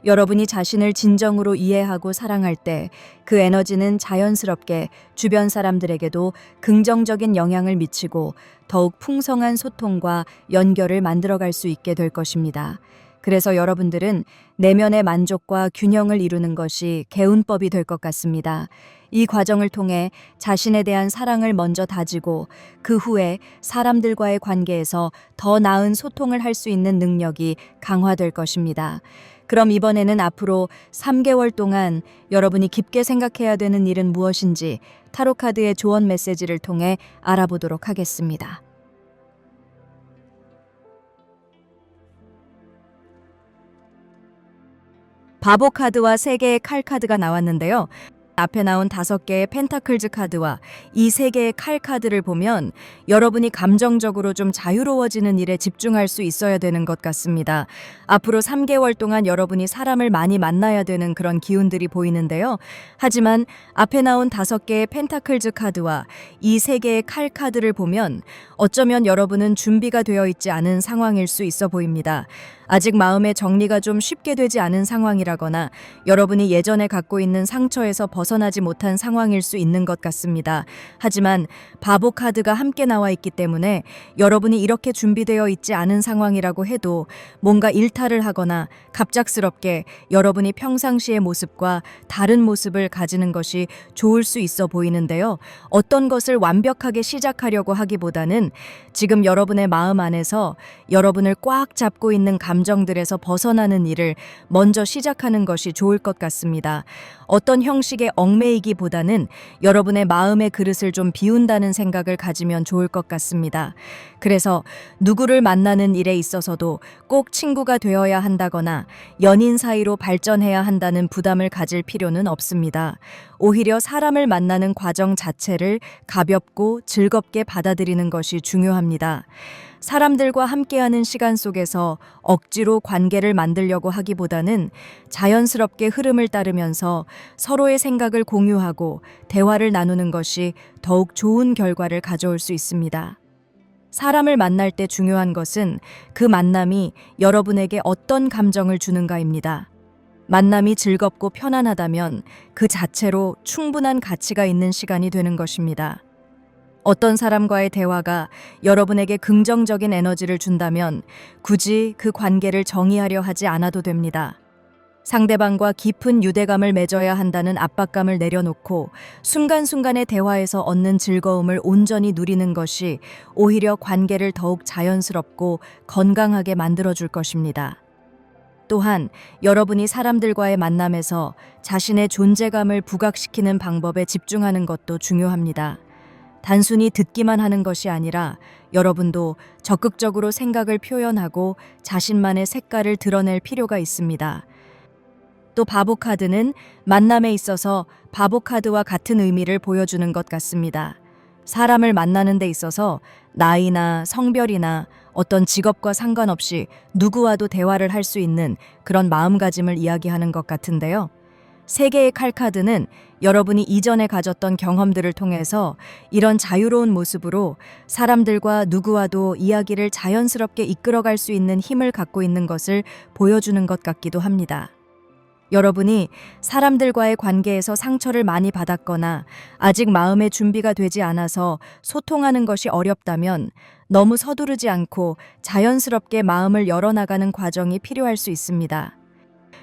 S1: 여러분이 자신을 진정으로 이해하고 사랑할 때 그 에너지는 자연스럽게 주변 사람들에게도 긍정적인 영향을 미치고 더욱 풍성한 소통과 연결을 만들어갈 수 있게 될 것입니다. 그래서 여러분들은 내면의 만족과 균형을 이루는 것이 개운법이 될 것 같습니다. 이 과정을 통해 자신에 대한 사랑을 먼저 다지고 그 후에 사람들과의 관계에서 더 나은 소통을 할 수 있는 능력이 강화될 것입니다. 그럼 이번에는 앞으로 3개월 동안 여러분이 깊게 생각해야 되는 일은 무엇인지 타로카드의 조언 메시지를 통해 알아보도록 하겠습니다. 바보 카드와 3개의 칼 카드가 나왔는데요. 앞에 나온 5개의 펜타클즈 카드와 이 3개의 칼 카드를 보면 여러분이 감정적으로 좀 자유로워지는 일에 집중할 수 있어야 되는 것 같습니다. 앞으로 3개월 동안 여러분이 사람을 많이 만나야 되는 그런 기운들이 보이는데요. 하지만 앞에 나온 5개의 펜타클즈 카드와 이 3개의 칼 카드를 보면 어쩌면 여러분은 준비가 되어 있지 않은 상황일 수 있어 보입니다. 아직 마음의 정리가 좀 쉽게 되지 않은 상황이라거나 여러분이 예전에 갖고 있는 상처에서 벗어나지 못한 상황일 수 있는 것 같습니다. 하지만 바보 카드가 함께 나와 있기 때문에 여러분이 이렇게 준비되어 있지 않은 상황이라고 해도 뭔가 일탈을 하거나 갑작스럽게 여러분이 평상시의 모습과 다른 모습을 가지는 것이 좋을 수 있어 보이는데요. 어떤 것을 완벽하게 시작하려고 하기보다는 지금 여러분의 마음 안에서 여러분을 꽉 잡고 있는 감정들에서 벗어나는 일을 먼저 시작하는 것이 좋을 것 같습니다. 어떤 형식의 얽매이기보다는 여러분의 마음의 그릇을 좀 비운다는 생각을 가지면 좋을 것 같습니다. 그래서 누구를 만나는 일에 있어서도 꼭 친구가 되어야 한다거나 연인 사이로 발전해야 한다는 부담을 가질 필요는 없습니다. 오히려 사람을 만나는 과정 자체를 가볍고 즐겁게 받아들이는 것이 중요합니다. 사람들과 함께하는 시간 속에서 억지로 관계를 만들려고 하기보다는 자연스럽게 흐름을 따르면서 서로의 생각을 공유하고 대화를 나누는 것이 더욱 좋은 결과를 가져올 수 있습니다. 사람을 만날 때 중요한 것은 그 만남이 여러분에게 어떤 감정을 주는가입니다. 만남이 즐겁고 편안하다면 그 자체로 충분한 가치가 있는 시간이 되는 것입니다. 어떤 사람과의 대화가 여러분에게 긍정적인 에너지를 준다면 굳이 그 관계를 정의하려 하지 않아도 됩니다. 상대방과 깊은 유대감을 맺어야 한다는 압박감을 내려놓고 순간순간의 대화에서 얻는 즐거움을 온전히 누리는 것이 오히려 관계를 더욱 자연스럽고 건강하게 만들어줄 것입니다. 또한 여러분이 사람들과의 만남에서 자신의 존재감을 부각시키는 방법에 집중하는 것도 중요합니다. 단순히 듣기만 하는 것이 아니라 여러분도 적극적으로 생각을 표현하고 자신만의 색깔을 드러낼 필요가 있습니다. 또 바보 카드는 만남에 있어서 바보 카드와 같은 의미를 보여주는 것 같습니다. 사람을 만나는 데 있어서 나이나 성별이나 어떤 직업과 상관없이 누구와도 대화를 할 수 있는 그런 마음가짐을 이야기하는 것 같은데요. 세 개의 칼카드는 여러분이 이전에 가졌던 경험들을 통해서 이런 자유로운 모습으로 사람들과 누구와도 이야기를 자연스럽게 이끌어갈 수 있는 힘을 갖고 있는 것을 보여주는 것 같기도 합니다. 여러분이 사람들과의 관계에서 상처를 많이 받았거나 아직 마음의 준비가 되지 않아서 소통하는 것이 어렵다면 너무 서두르지 않고 자연스럽게 마음을 열어나가는 과정이 필요할 수 있습니다.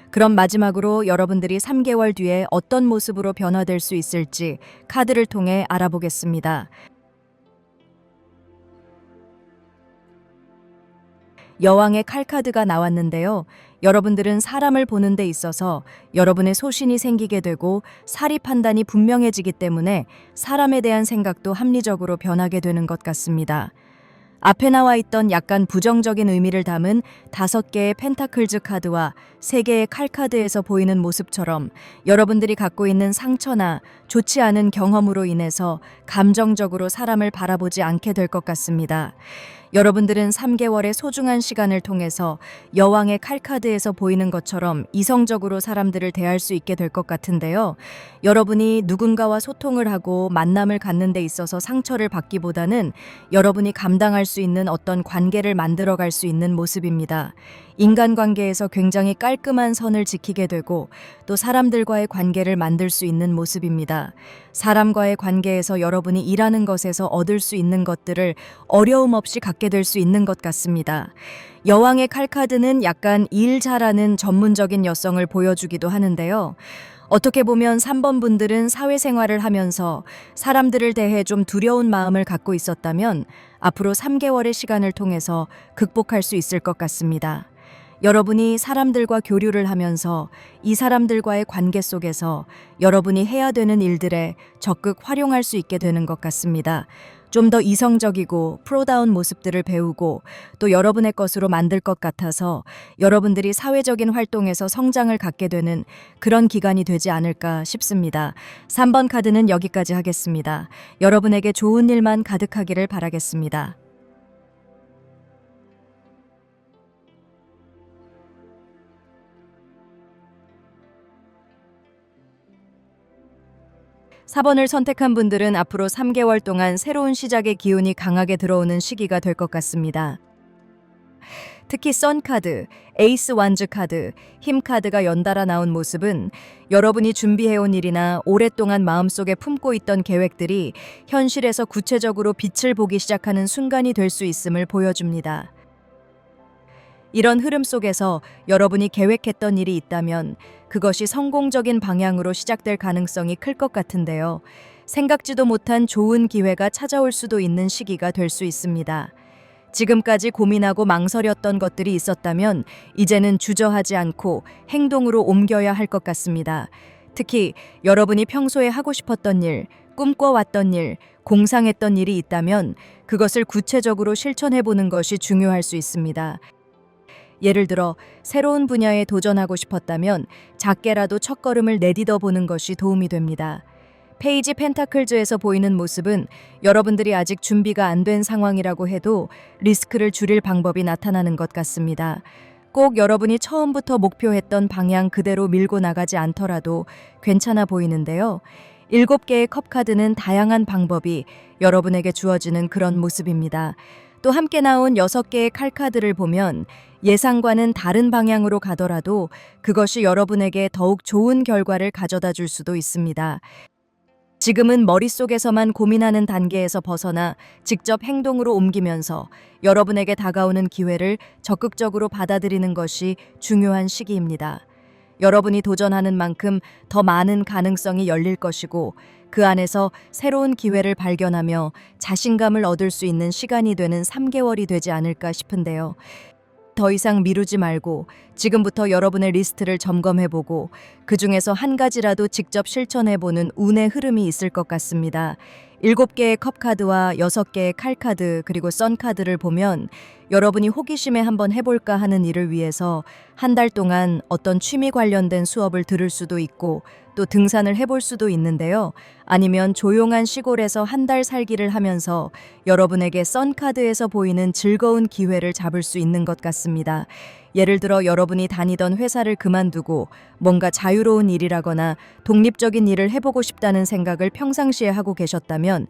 S1: 그럼 마지막으로 여러분들이 3개월 뒤에 어떤 모습으로 변화될 수 있을지 카드를 통해 알아보겠습니다. 여왕의 칼카드가 나왔는데요. 여러분들은 사람을 보는 데 있어서 여러분의 소신이 생기게 되고 사리 판단이 분명해지기 때문에 사람에 대한 생각도 합리적으로 변하게 되는 것 같습니다. 앞에 나와 있던 약간 부정적인 의미를 담은 5개의 펜타클즈 카드와 3개의 칼카드에서 보이는 모습처럼 여러분들이 갖고 있는 상처나 좋지 않은 경험으로 인해서 감정적으로 사람을 바라보지 않게 될 것 같습니다. 여러분들은 3개월의 소중한 시간을 통해서 여왕의 칼카드에서 보이는 것처럼 이성적으로 사람들을 대할 수 있게 될 것 같은데요. 여러분이 누군가와 소통을 하고 만남을 갖는 데 있어서 상처를 받기보다는 여러분이 감당할 수 있는 어떤 관계를 만들어갈 수 있는 모습입니다. 인간관계에서 굉장히 깔끔한 선을 지키게 되고 또 사람들과의 관계를 만들 수 있는 모습입니다. 사람과의 관계에서 여러분이 일하는 것에서 얻을 수 있는 것들을 어려움 없이 갖게 될 수 있는 것 같습니다. 여왕의 칼카드는 약간 일 잘하는 전문적인 여성을 보여주기도 하는데요. 어떻게 보면 3번 분들은 사회생활을 하면서 사람들을 대해 좀 두려운 마음을 갖고 있었다면 앞으로 3개월의 시간을 통해서 극복할 수 있을 것 같습니다. 여러분이 사람들과 교류를 하면서 이 사람들과의 관계 속에서 여러분이 해야 되는 일들에 적극 활용할 수 있게 되는 것 같습니다. 좀 더 이성적이고 프로다운 모습들을 배우고 또 여러분의 것으로 만들 것 같아서 여러분들이 사회적인 활동에서 성장을 갖게 되는 그런 기간이 되지 않을까 싶습니다. 3번 카드는 여기까지 하겠습니다. 여러분에게 좋은 일만 가득하기를 바라겠습니다. 4번을 선택한 분들은 앞으로 3개월 동안 새로운 시작의 기운이 강하게 들어오는 시기가 될 것 같습니다. 특히 선 카드, 에이스 완즈 카드, 힘 카드가 연달아 나온 모습은 여러분이 준비해온 일이나 오랫동안 마음속에 품고 있던 계획들이 현실에서 구체적으로 빛을 보기 시작하는 순간이 될 수 있음을 보여줍니다. 이런 흐름 속에서 여러분이 계획했던 일이 있다면 그것이 성공적인 방향으로 시작될 가능성이 클 것 같은데요. 생각지도 못한 좋은 기회가 찾아올 수도 있는 시기가 될 수 있습니다. 지금까지 고민하고 망설였던 것들이 있었다면 이제는 주저하지 않고 행동으로 옮겨야 할 것 같습니다. 특히 여러분이 평소에 하고 싶었던 일, 꿈꿔왔던 일, 공상했던 일이 있다면 그것을 구체적으로 실천해보는 것이 중요할 수 있습니다. 예를 들어 새로운 분야에 도전하고 싶었다면 작게라도 첫걸음을 내딛어 보는 것이 도움이 됩니다. 페이지 펜타클즈에서 보이는 모습은 여러분들이 아직 준비가 안 된 상황이라고 해도 리스크를 줄일 방법이 나타나는 것 같습니다. 꼭 여러분이 처음부터 목표했던 방향 그대로 밀고 나가지 않더라도 괜찮아 보이는데요. 7개의 컵 카드는 다양한 방법이 여러분에게 주어지는 그런 모습입니다. 또 함께 나온 6개의 칼카드를 보면 예상과는 다른 방향으로 가더라도 그것이 여러분에게 더욱 좋은 결과를 가져다 줄 수도 있습니다. 지금은 머릿속에서만 고민하는 단계에서 벗어나 직접 행동으로 옮기면서 여러분에게 다가오는 기회를 적극적으로 받아들이는 것이 중요한 시기입니다. 여러분이 도전하는 만큼 더 많은 가능성이 열릴 것이고 그 안에서 새로운 기회를 발견하며 자신감을 얻을 수 있는 시간이 되는 3개월이 되지 않을까 싶은데요. 더 이상 미루지 말고 지금부터 여러분의 리스트를 점검해보고 그 중에서 한 가지라도 직접 실천해보는 운의 흐름이 있을 것 같습니다. 7개의 컵카드와 6개의 칼카드 그리고 선카드를 보면 여러분이 호기심에 한번 해볼까 하는 일을 위해서 한 달 동안 어떤 취미 관련된 수업을 들을 수도 있고 또 등산을 해볼 수도 있는데요. 아니면 조용한 시골에서 한 달 살기를 하면서 여러분에게 썬카드에서 보이는 즐거운 기회를 잡을 수 있는 것 같습니다. 예를 들어 여러분이 다니던 회사를 그만두고 뭔가 자유로운 일이라거나 독립적인 일을 해보고 싶다는 생각을 평상시에 하고 계셨다면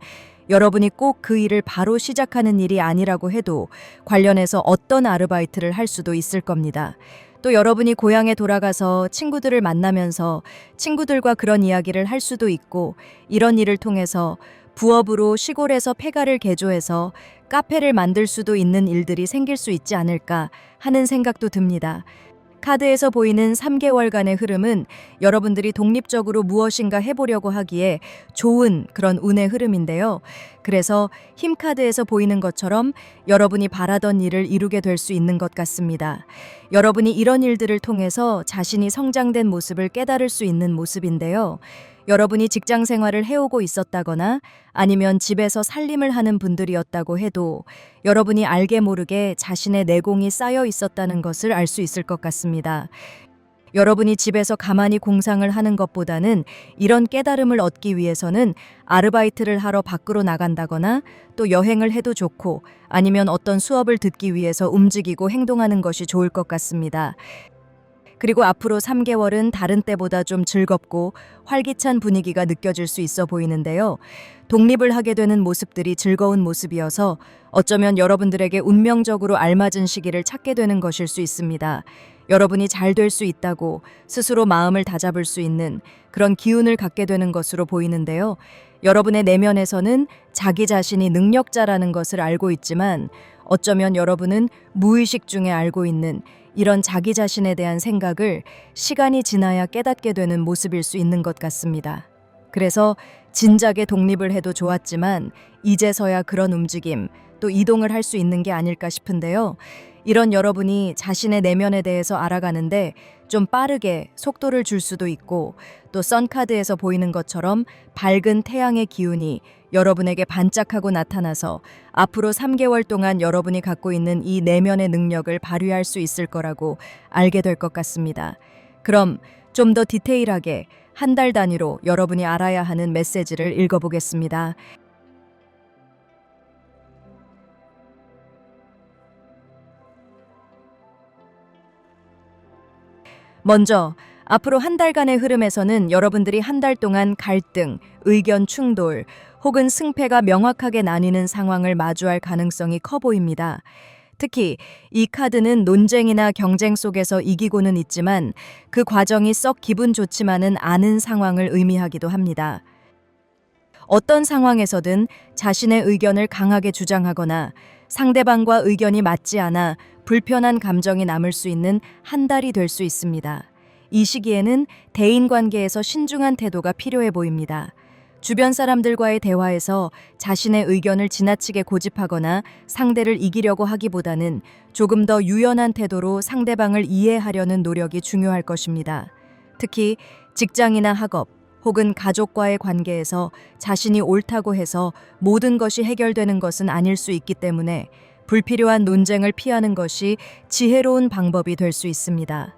S1: 여러분이 꼭 그 일을 바로 시작하는 일이 아니라고 해도 관련해서 어떤 아르바이트를 할 수도 있을 겁니다. 또 여러분이 고향에 돌아가서 친구들을 만나면서 친구들과 그런 이야기를 할 수도 있고 이런 일을 통해서 부업으로 시골에서 폐가를 개조해서 카페를 만들 수도 있는 일들이 생길 수 있지 않을까 하는 생각도 듭니다. 카드에서 보이는 3개월간의 흐름은 여러분들이 독립적으로 무엇인가 해보려고 하기에 좋은 그런 운의 흐름인데요. 그래서 힘카드에서 보이는 것처럼 여러분이 바라던 일을 이루게 될 수 있는 것 같습니다. 여러분이 이런 일들을 통해서 자신이 성장된 모습을 깨달을 수 있는 모습인데요. 여러분이 직장 생활을 해오고 있었다거나 아니면 집에서 살림을 하는 분들이었다고 해도 여러분이 알게 모르게 자신의 내공이 쌓여 있었다는 것을 알 수 있을 것 같습니다. 여러분이 집에서 가만히 공상을 하는 것보다는 이런 깨달음을 얻기 위해서는 아르바이트를 하러 밖으로 나간다거나 또 여행을 해도 좋고 아니면 어떤 수업을 듣기 위해서 움직이고 행동하는 것이 좋을 것 같습니다. 그리고 앞으로 3개월은 다른 때보다 좀 즐겁고 활기찬 분위기가 느껴질 수 있어 보이는데요. 독립을 하게 되는 모습들이 즐거운 모습이어서 어쩌면 여러분들에게 운명적으로 알맞은 시기를 찾게 되는 것일 수 있습니다. 여러분이 잘 될 수 있다고 스스로 마음을 다잡을 수 있는 그런 기운을 갖게 되는 것으로 보이는데요. 여러분의 내면에서는 자기 자신이 능력자라는 것을 알고 있지만 어쩌면 여러분은 무의식 중에 알고 있는 이런 자기 자신에 대한 생각을 시간이 지나야 깨닫게 되는 모습일 수 있는 것 같습니다. 그래서 진작에 독립을 해도 좋았지만 이제서야 그런 움직임, 또 이동을 할 수 있는 게 아닐까 싶은데요. 이런 여러분이 자신의 내면에 대해서 알아가는데 좀 빠르게 속도를 줄 수도 있고 또 선카드에서 보이는 것처럼 밝은 태양의 기운이 여러분에게 반짝하고 나타나서 앞으로 3개월 동안 여러분이 갖고 있는 이 내면의 능력을 발휘할 수 있을 거라고 알게 될 것 같습니다. 그럼 좀 더 디테일하게 한 달 단위로 여러분이 알아야 하는 메시지를 읽어보겠습니다. 먼저 앞으로 한 달간의 흐름에서는 여러분들이 한 달 동안 갈등, 의견 충돌 혹은 승패가 명확하게 나뉘는 상황을 마주할 가능성이 커 보입니다. 특히 이 카드는 논쟁이나 경쟁 속에서 이기고는 있지만 그 과정이 썩 기분 좋지만은 않은 상황을 의미하기도 합니다. 어떤 상황에서든 자신의 의견을 강하게 주장하거나 상대방과 의견이 맞지 않아 불편한 감정이 남을 수 있는 한 달이 될 수 있습니다. 이 시기에는 대인관계에서 신중한 태도가 필요해 보입니다. 주변 사람들과의 대화에서 자신의 의견을 지나치게 고집하거나 상대를 이기려고 하기보다는 조금 더 유연한 태도로 상대방을 이해하려는 노력이 중요할 것입니다. 특히 직장이나 학업, 혹은 가족과의 관계에서 자신이 옳다고 해서 모든 것이 해결되는 것은 아닐 수 있기 때문에 불필요한 논쟁을 피하는 것이 지혜로운 방법이 될 수 있습니다.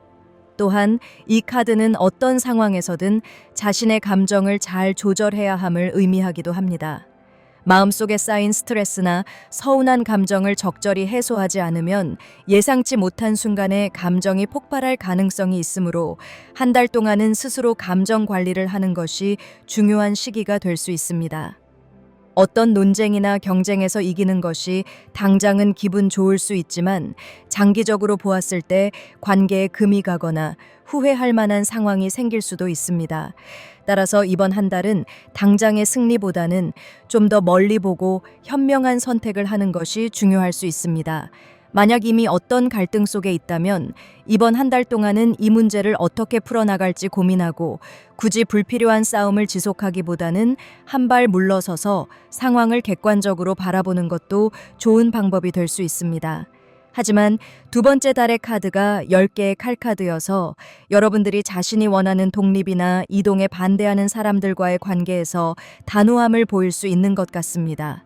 S1: 또한 이 카드는 어떤 상황에서든 자신의 감정을 잘 조절해야 함을 의미하기도 합니다. 마음속에 쌓인 스트레스나 서운한 감정을 적절히 해소하지 않으면 예상치 못한 순간에 감정이 폭발할 가능성이 있으므로 한 달 동안은 스스로 감정 관리를 하는 것이 중요한 시기가 될 수 있습니다. 어떤 논쟁이나 경쟁에서 이기는 것이 당장은 기분 좋을 수 있지만 장기적으로 보았을 때 관계에 금이 가거나 후회할 만한 상황이 생길 수도 있습니다. 따라서 이번 한 달은 당장의 승리보다는 좀 더 멀리 보고 현명한 선택을 하는 것이 중요할 수 있습니다. 만약 이미 어떤 갈등 속에 있다면 이번 한 달 동안은 이 문제를 어떻게 풀어나갈지 고민하고 굳이 불필요한 싸움을 지속하기보다는 한 발 물러서서 상황을 객관적으로 바라보는 것도 좋은 방법이 될 수 있습니다. 하지만 두 번째 달의 카드가 10개의 칼카드여서 여러분들이 자신이 원하는 독립이나 이동에 반대하는 사람들과의 관계에서 단호함을 보일 수 있는 것 같습니다.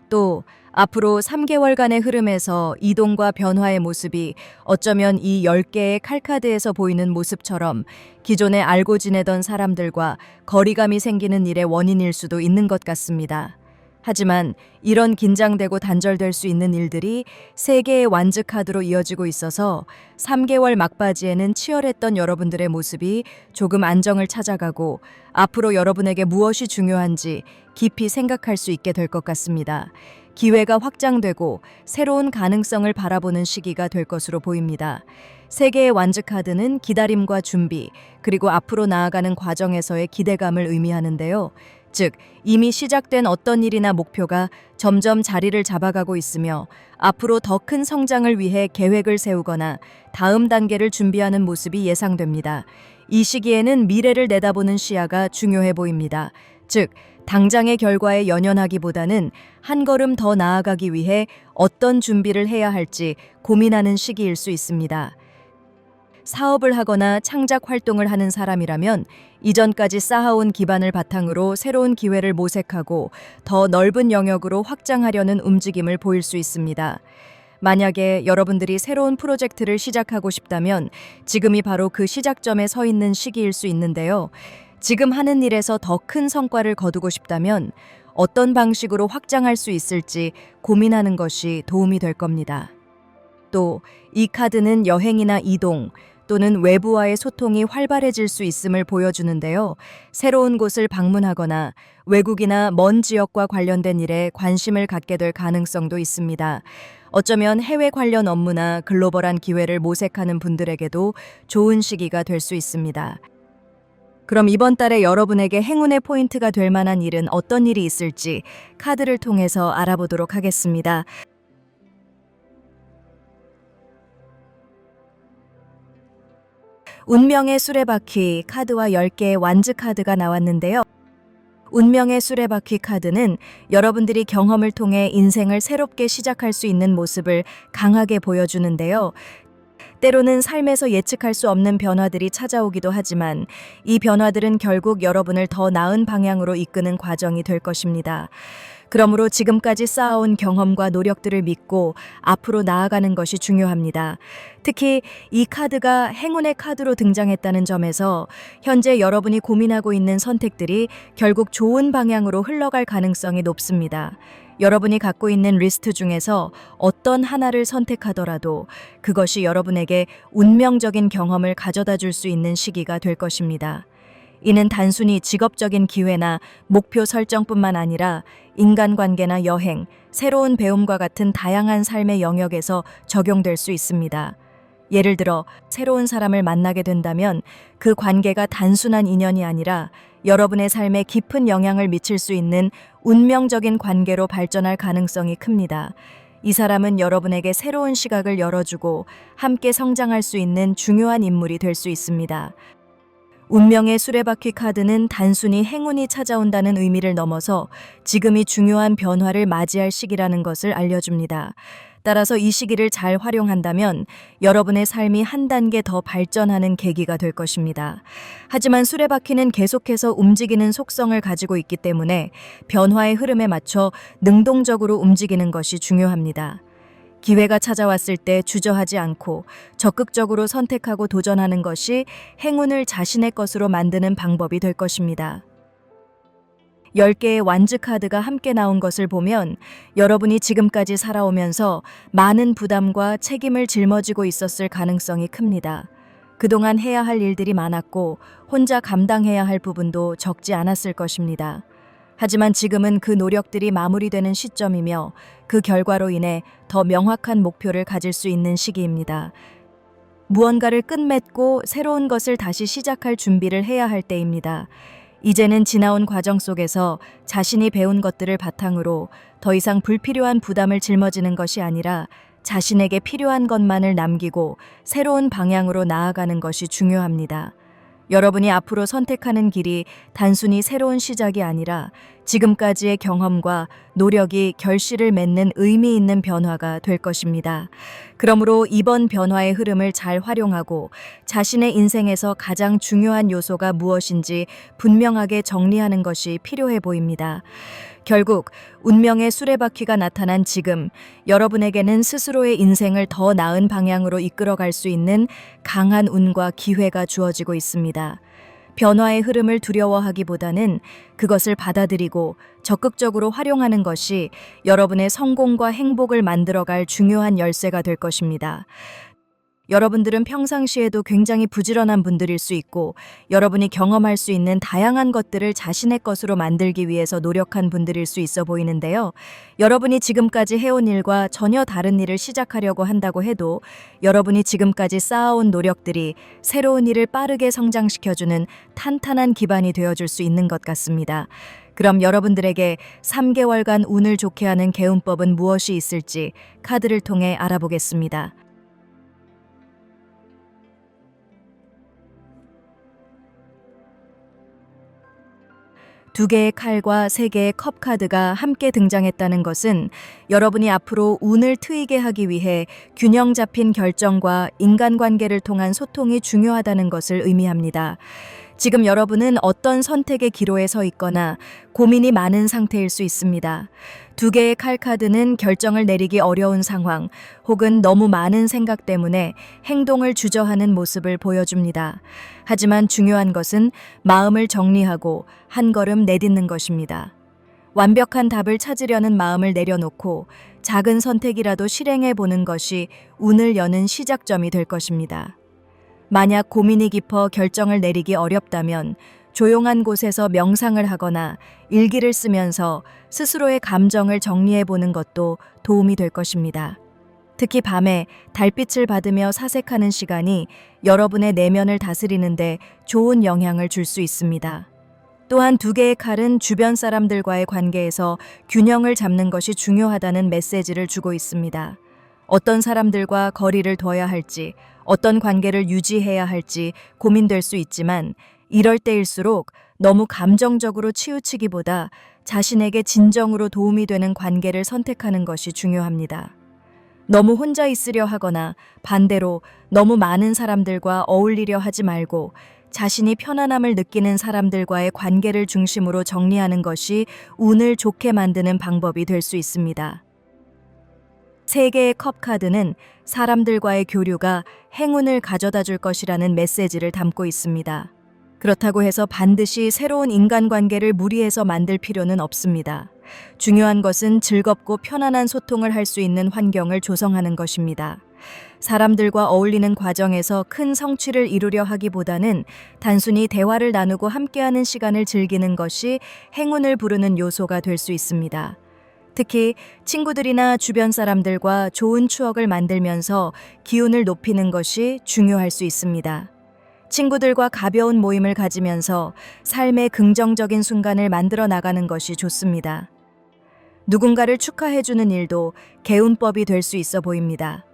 S1: 또 앞으로 3개월간의 흐름에서 이동과 변화의 모습이 어쩌면 이 10개의 칼카드에서 보이는 모습처럼 기존에 알고 지내던 사람들과 거리감이 생기는 일의 원인일 수도 있는 것 같습니다. 하지만 이런 긴장되고 단절될 수 있는 일들이 3개의 완즈 카드로 이어지고 있어서 3개월 막바지에는 치열했던 여러분들의 모습이 조금 안정을 찾아가고 앞으로 여러분에게 무엇이 중요한지 깊이 생각할 수 있게 될 것 같습니다. 기회가 확장되고 새로운 가능성을 바라보는 시기가 될 것으로 보입니다. 3개의 완즈 카드는 기다림과 준비, 그리고 앞으로 나아가는 과정에서의 기대감을 의미하는데요. 즉, 이미 시작된 어떤 일이나 목표가 점점 자리를 잡아가고 있으며 앞으로 더 큰 성장을 위해 계획을 세우거나 다음 단계를 준비하는 모습이 예상됩니다. 이 시기에는 미래를 내다보는 시야가 중요해 보입니다. 즉, 당장의 결과에 연연하기보다는 한 걸음 더 나아가기 위해 어떤 준비를 해야 할지 고민하는 시기일 수 있습니다. 사업을 하거나 창작 활동을 하는 사람이라면 이전까지 쌓아온 기반을 바탕으로 새로운 기회를 모색하고 더 넓은 영역으로 확장하려는 움직임을 보일 수 있습니다. 만약에 여러분들이 새로운 프로젝트를 시작하고 싶다면 지금이 바로 그 시작점에 서 있는 시기일 수 있는데요. 지금 하는 일에서 더 큰 성과를 거두고 싶다면 어떤 방식으로 확장할 수 있을지 고민하는 것이 도움이 될 겁니다. 또 이 카드는 여행이나 이동 또는 외부와의 소통이 활발해질 수 있음을 보여주는데요. 새로운 곳을 방문하거나 외국이나 먼 지역과 관련된 일에 관심을 갖게 될 가능성도 있습니다. 어쩌면 해외 관련 업무나 글로벌한 기회를 모색하는 분들에게도 좋은 시기가 될 수 있습니다. 그럼 이번 달에 여러분에게 행운의 포인트가 될 만한 일은 어떤 일이 있을지 카드를 통해서 알아보도록 하겠습니다. 운명의 수레바퀴 카드와 10개의 완즈 카드가 나왔는데요. 운명의 수레바퀴 카드는 여러분들이 경험을 통해 인생을 새롭게 시작할 수 있는 모습을 강하게 보여주는데요. 때로는 삶에서 예측할 수 없는 변화들이 찾아오기도 하지만 이 변화들은 결국 여러분을 더 나은 방향으로 이끄는 과정이 될 것입니다. 그러므로 지금까지 쌓아온 경험과 노력들을 믿고 앞으로 나아가는 것이 중요합니다. 특히 이 카드가 행운의 카드로 등장했다는 점에서 현재 여러분이 고민하고 있는 선택들이 결국 좋은 방향으로 흘러갈 가능성이 높습니다. 여러분이 갖고 있는 리스트 중에서 어떤 하나를 선택하더라도 그것이 여러분에게 운명적인 경험을 가져다 줄 수 있는 시기가 될 것입니다. 이는 단순히 직업적인 기회나 목표 설정뿐만 아니라 인간관계나 여행, 새로운 배움과 같은 다양한 삶의 영역에서 적용될 수 있습니다. 예를 들어 새로운 사람을 만나게 된다면 그 관계가 단순한 인연이 아니라 여러분의 삶에 깊은 영향을 미칠 수 있는 운명적인 관계로 발전할 가능성이 큽니다. 이 사람은 여러분에게 새로운 시각을 열어주고 함께 성장할 수 있는 중요한 인물이 될 수 있습니다. 운명의 수레바퀴 카드는 단순히 행운이 찾아온다는 의미를 넘어서 지금이 중요한 변화를 맞이할 시기라는 것을 알려줍니다. 따라서 이 시기를 잘 활용한다면 여러분의 삶이 한 단계 더 발전하는 계기가 될 것입니다. 하지만 수레바퀴는 계속해서 움직이는 속성을 가지고 있기 때문에 변화의 흐름에 맞춰 능동적으로 움직이는 것이 중요합니다. 기회가 찾아왔을 때 주저하지 않고 적극적으로 선택하고 도전하는 것이 행운을 자신의 것으로 만드는 방법이 될 것입니다. 10개의 완즈 카드가 함께 나온 것을 보면 여러분이 지금까지 살아오면서 많은 부담과 책임을 짊어지고 있었을 가능성이 큽니다. 그동안 해야 할 일들이 많았고 혼자 감당해야 할 부분도 적지 않았을 것입니다. 하지만 지금은 그 노력들이 마무리되는 시점이며 그 결과로 인해 더 명확한 목표를 가질 수 있는 시기입니다. 무언가를 끝맺고 새로운 것을 다시 시작할 준비를 해야 할 때입니다. 이제는 지나온 과정 속에서 자신이 배운 것들을 바탕으로 더 이상 불필요한 부담을 짊어지는 것이 아니라 자신에게 필요한 것만을 남기고 새로운 방향으로 나아가는 것이 중요합니다. 여러분이 앞으로 선택하는 길이 단순히 새로운 시작이 아니라 지금까지의 경험과 노력이 결실을 맺는 의미 있는 변화가 될 것입니다. 그러므로 이번 변화의 흐름을 잘 활용하고 자신의 인생에서 가장 중요한 요소가 무엇인지 분명하게 정리하는 것이 필요해 보입니다. 결국 운명의 수레바퀴가 나타난 지금 여러분에게는 스스로의 인생을 더 나은 방향으로 이끌어갈 수 있는 강한 운과 기회가 주어지고 있습니다. 변화의 흐름을 두려워하기보다는 그것을 받아들이고 적극적으로 활용하는 것이 여러분의 성공과 행복을 만들어갈 중요한 열쇠가 될 것입니다. 여러분들은 평상시에도 굉장히 부지런한 분들일 수 있고 여러분이 경험할 수 있는 다양한 것들을 자신의 것으로 만들기 위해서 노력한 분들일 수 있어 보이는데요. 여러분이 지금까지 해온 일과 전혀 다른 일을 시작하려고 한다고 해도 여러분이 지금까지 쌓아온 노력들이 새로운 일을 빠르게 성장시켜주는 탄탄한 기반이 되어줄 수 있는 것 같습니다. 그럼 여러분들에게 3개월간 운을 좋게 하는 개운법은 무엇이 있을지 카드를 통해 알아보겠습니다. 두 개의 칼과 세 개의 컵 카드가 함께 등장했다는 것은 여러분이 앞으로 운을 트이게 하기 위해 균형 잡힌 결정과 인간관계를 통한 소통이 중요하다는 것을 의미합니다. 지금 여러분은 어떤 선택의 기로에 서 있거나 고민이 많은 상태일 수 있습니다. 두 개의 칼 카드는 결정을 내리기 어려운 상황 혹은 너무 많은 생각 때문에 행동을 주저하는 모습을 보여줍니다. 하지만 중요한 것은 마음을 정리하고 한 걸음 내딛는 것입니다. 완벽한 답을 찾으려는 마음을 내려놓고 작은 선택이라도 실행해 보는 것이 운을 여는 시작점이 될 것입니다. 만약 고민이 깊어 결정을 내리기 어렵다면 조용한 곳에서 명상을 하거나 일기를 쓰면서 스스로의 감정을 정리해 보는 것도 도움이 될 것입니다. 특히 밤에 달빛을 받으며 사색하는 시간이 여러분의 내면을 다스리는데 좋은 영향을 줄 수 있습니다. 또한 두 개의 칼은 주변 사람들과의 관계에서 균형을 잡는 것이 중요하다는 메시지를 주고 있습니다. 어떤 사람들과 거리를 둬야 할지, 어떤 관계를 유지해야 할지 고민될 수 있지만 이럴 때일수록 너무 감정적으로 치우치기보다 자신에게 진정으로 도움이 되는 관계를 선택하는 것이 중요합니다. 너무 혼자 있으려 하거나 반대로 너무 많은 사람들과 어울리려 하지 말고 자신이 편안함을 느끼는 사람들과의 관계를 중심으로 정리하는 것이 운을 좋게 만드는 방법이 될 수 있습니다. 세 개의 컵 카드는 사람들과의 교류가 행운을 가져다 줄 것이라는 메시지를 담고 있습니다. 그렇다고 해서 반드시 새로운 인간관계를 무리해서 만들 필요는 없습니다. 중요한 것은 즐겁고 편안한 소통을 할 수 있는 환경을 조성하는 것입니다. 사람들과 어울리는 과정에서 큰 성취를 이루려 하기보다는 단순히 대화를 나누고 함께하는 시간을 즐기는 것이 행운을 부르는 요소가 될 수 있습니다. 특히 친구들이나 주변 사람들과 좋은 추억을 만들면서 기운을 높이는 것이 중요할 수 있습니다. 친구들과 가벼운 모임을 가지면서 삶의 긍정적인 순간을 만들어 나가는 것이 좋습니다. 누군가를 축하해주는 일도 개운법이 될 수 있어 보입니다.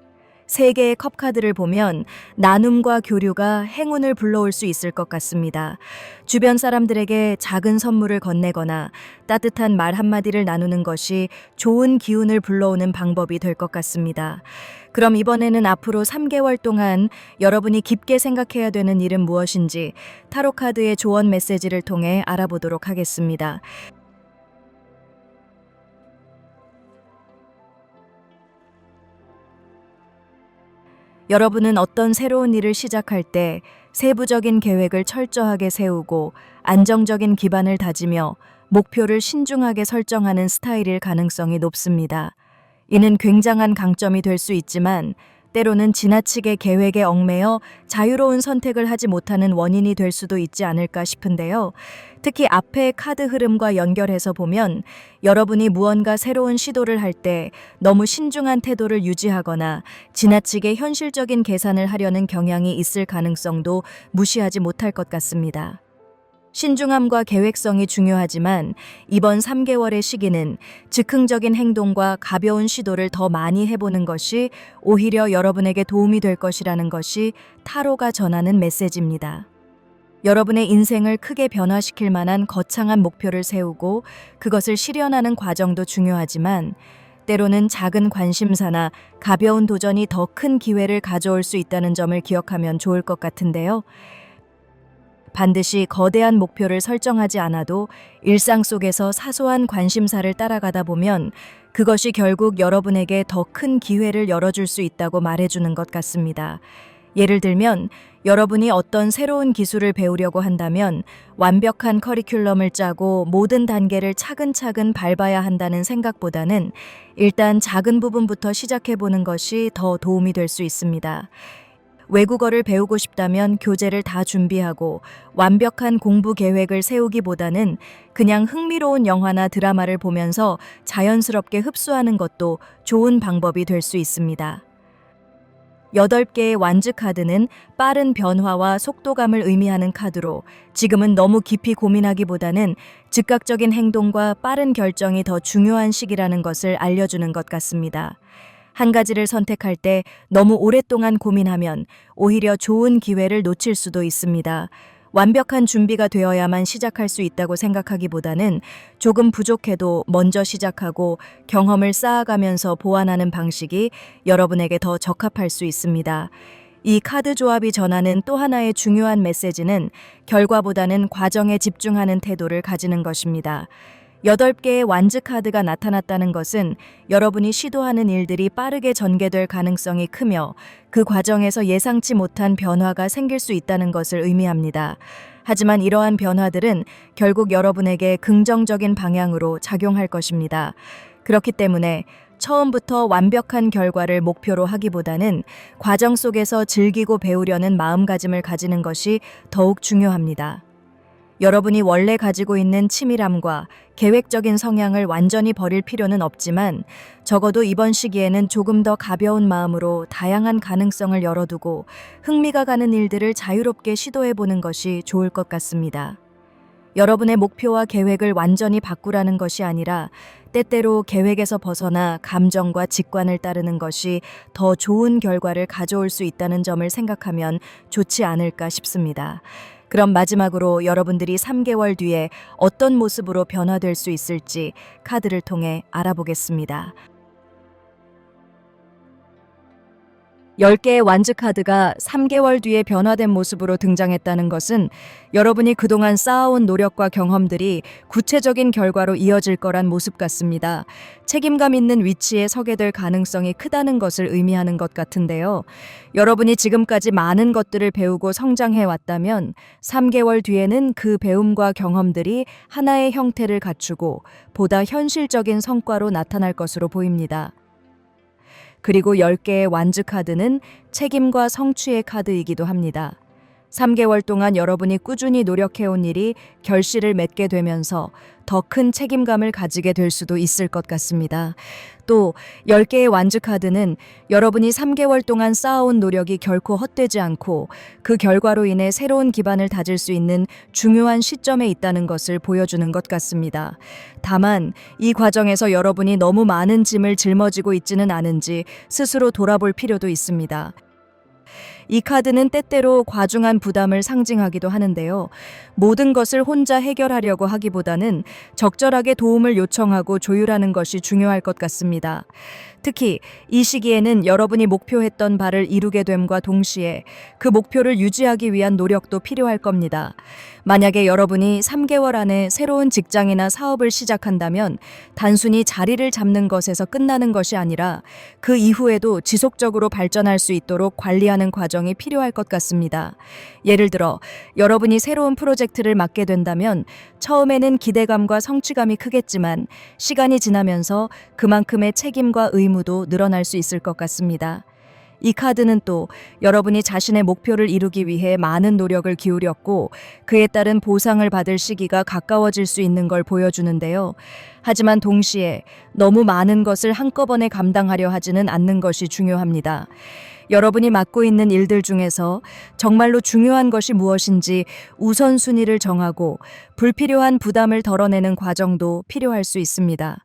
S1: 세 개의 컵 카드를 보면 나눔과 교류가 행운을 불러올 수 있을 것 같습니다. 주변 사람들에게 작은 선물을 건네거나 따뜻한 말 한마디를 나누는 것이 좋은 기운을 불러오는 방법이 될 것 같습니다. 그럼 이번에는 앞으로 3개월 동안 여러분이 깊게 생각해야 되는 일은 무엇인지 타로 카드의 조언 메시지를 통해 알아보도록 하겠습니다. 여러분은 어떤 새로운 일을 시작할 때 세부적인 계획을 철저하게 세우고 안정적인 기반을 다지며 목표를 신중하게 설정하는 스타일일 가능성이 높습니다. 이는 굉장한 강점이 될 수 있지만 때로는 지나치게 계획에 얽매여 자유로운 선택을 하지 못하는 원인이 될 수도 있지 않을까 싶은데요. 특히 앞의 카드 흐름과 연결해서 보면 여러분이 무언가 새로운 시도를 할 때 너무 신중한 태도를 유지하거나 지나치게 현실적인 계산을 하려는 경향이 있을 가능성도 무시하지 못할 것 같습니다. 신중함과 계획성이 중요하지만 이번 3개월의 시기는 즉흥적인 행동과 가벼운 시도를 더 많이 해보는 것이 오히려 여러분에게 도움이 될 것이라는 것이 타로가 전하는 메시지입니다. 여러분의 인생을 크게 변화시킬 만한 거창한 목표를 세우고 그것을 실현하는 과정도 중요하지만 때로는 작은 관심사나 가벼운 도전이 더 큰 기회를 가져올 수 있다는 점을 기억하면 좋을 것 같은데요. 반드시 거대한 목표를 설정하지 않아도 일상 속에서 사소한 관심사를 따라가다 보면 그것이 결국 여러분에게 더 큰 기회를 열어줄 수 있다고 말해주는 것 같습니다. 예를 들면 여러분이 어떤 새로운 기술을 배우려고 한다면 완벽한 커리큘럼을 짜고 모든 단계를 차근차근 밟아야 한다는 생각보다는 일단 작은 부분부터 시작해보는 것이 더 도움이 될 수 있습니다. 외국어를 배우고 싶다면 교재를 다 준비하고 완벽한 공부 계획을 세우기보다는 그냥 흥미로운 영화나 드라마를 보면서 자연스럽게 흡수하는 것도 좋은 방법이 될 수 있습니다. 8개의 완즈 카드는 빠른 변화와 속도감을 의미하는 카드로 지금은 너무 깊이 고민하기보다는 즉각적인 행동과 빠른 결정이 더 중요한 시기라는 것을 알려주는 것 같습니다. 한 가지를 선택할 때 너무 오랫동안 고민하면 오히려 좋은 기회를 놓칠 수도 있습니다. 완벽한 준비가 되어야만 시작할 수 있다고 생각하기보다는 조금 부족해도 먼저 시작하고 경험을 쌓아가면서 보완하는 방식이 여러분에게 더 적합할 수 있습니다. 이 카드 조합이 전하는 또 하나의 중요한 메시지는 결과보다는 과정에 집중하는 태도를 가지는 것입니다. 8개의 완즈 카드가 나타났다는 것은 여러분이 시도하는 일들이 빠르게 전개될 가능성이 크며 그 과정에서 예상치 못한 변화가 생길 수 있다는 것을 의미합니다. 하지만 이러한 변화들은 결국 여러분에게 긍정적인 방향으로 작용할 것입니다. 그렇기 때문에 처음부터 완벽한 결과를 목표로 하기보다는 과정 속에서 즐기고 배우려는 마음가짐을 가지는 것이 더욱 중요합니다. 여러분이 원래 가지고 있는 치밀함과 계획적인 성향을 완전히 버릴 필요는 없지만 적어도 이번 시기에는 조금 더 가벼운 마음으로 다양한 가능성을 열어두고 흥미가 가는 일들을 자유롭게 시도해보는 것이 좋을 것 같습니다. 여러분의 목표와 계획을 완전히 바꾸라는 것이 아니라 때때로 계획에서 벗어나 감정과 직관을 따르는 것이 더 좋은 결과를 가져올 수 있다는 점을 생각하면 좋지 않을까 싶습니다. 그럼 마지막으로 여러분들이 3개월 뒤에 어떤 모습으로 변화될 수 있을지 카드를 통해 알아보겠습니다. 10개의 완즈 카드가 3개월 뒤에 변화된 모습으로 등장했다는 것은 여러분이 그동안 쌓아온 노력과 경험들이 구체적인 결과로 이어질 거란 모습 같습니다. 책임감 있는 위치에 서게 될 가능성이 크다는 것을 의미하는 것 같은데요. 여러분이 지금까지 많은 것들을 배우고 성장해 왔다면 3개월 뒤에는 그 배움과 경험들이 하나의 형태를 갖추고 보다 현실적인 성과로 나타날 것으로 보입니다. 그리고 10개의 완즈 카드는 책임과 성취의 카드이기도 합니다. 3개월 동안 여러분이 꾸준히 노력해온 일이 결실을 맺게 되면서 더 큰 책임감을 가지게 될 수도 있을 것 같습니다. 또 10개의 완즈 카드는 여러분이 3개월 동안 쌓아온 노력이 결코 헛되지 않고 그 결과로 인해 새로운 기반을 다질 수 있는 중요한 시점에 있다는 것을 보여주는 것 같습니다. 다만 이 과정에서 여러분이 너무 많은 짐을 짊어지고 있지는 않은지 스스로 돌아볼 필요도 있습니다. 이 카드는 때때로 과중한 부담을 상징하기도 하는데요. 모든 것을 혼자 해결하려고 하기보다는 적절하게 도움을 요청하고 조율하는 것이 중요할 것 같습니다. 특히 이 시기에는 여러분이 목표했던 바를 이루게 됨과 동시에 그 목표를 유지하기 위한 노력도 필요할 겁니다. 만약에 여러분이 3개월 안에 새로운 직장이나 사업을 시작한다면 단순히 자리를 잡는 것에서 끝나는 것이 아니라 그 이후에도 지속적으로 발전할 수 있도록 관리하는 과정이 필요할 것 같습니다. 예를 들어 여러분이 새로운 프로젝트를 맡게 된다면 처음에는 기대감과 성취감이 크겠지만 시간이 지나면서 그만큼의 책임과 의무도 늘어날 수 있을 것 같습니다. 이 카드는 또 여러분이 자신의 목표를 이루기 위해 많은 노력을 기울였고 그에 따른 보상을 받을 시기가 가까워질 수 있는 걸 보여주는데요. 하지만 동시에 너무 많은 것을 한꺼번에 감당하려 하지는 않는 것이 중요합니다. 여러분이 맡고 있는 일들 중에서 정말로 중요한 것이 무엇인지 우선순위를 정하고 불필요한 부담을 덜어내는 과정도 필요할 수 있습니다.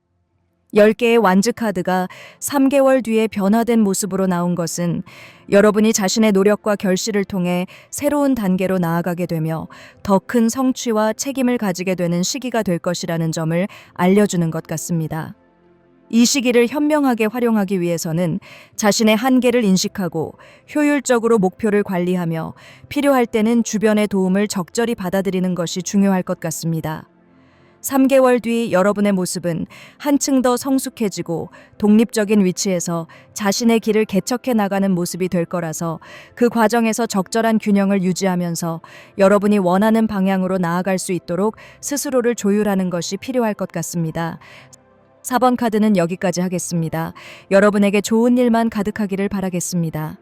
S1: 10개의 완즈 카드가 3개월 뒤에 변화된 모습으로 나온 것은 여러분이 자신의 노력과 결실을 통해 새로운 단계로 나아가게 되며 더 큰 성취와 책임을 가지게 되는 시기가 될 것이라는 점을 알려주는 것 같습니다. 이 시기를 현명하게 활용하기 위해서는 자신의 한계를 인식하고 효율적으로 목표를 관리하며 필요할 때는 주변의 도움을 적절히 받아들이는 것이 중요할 것 같습니다. 3개월 뒤 여러분의 모습은 한층 더 성숙해지고 독립적인 위치에서 자신의 길을 개척해 나가는 모습이 될 거라서 그 과정에서 적절한 균형을 유지하면서 여러분이 원하는 방향으로 나아갈 수 있도록 스스로를 조율하는 것이 필요할 것 같습니다. 4번 카드는 여기까지 하겠습니다. 여러분에게 좋은 일만 가득하기를 바라겠습니다.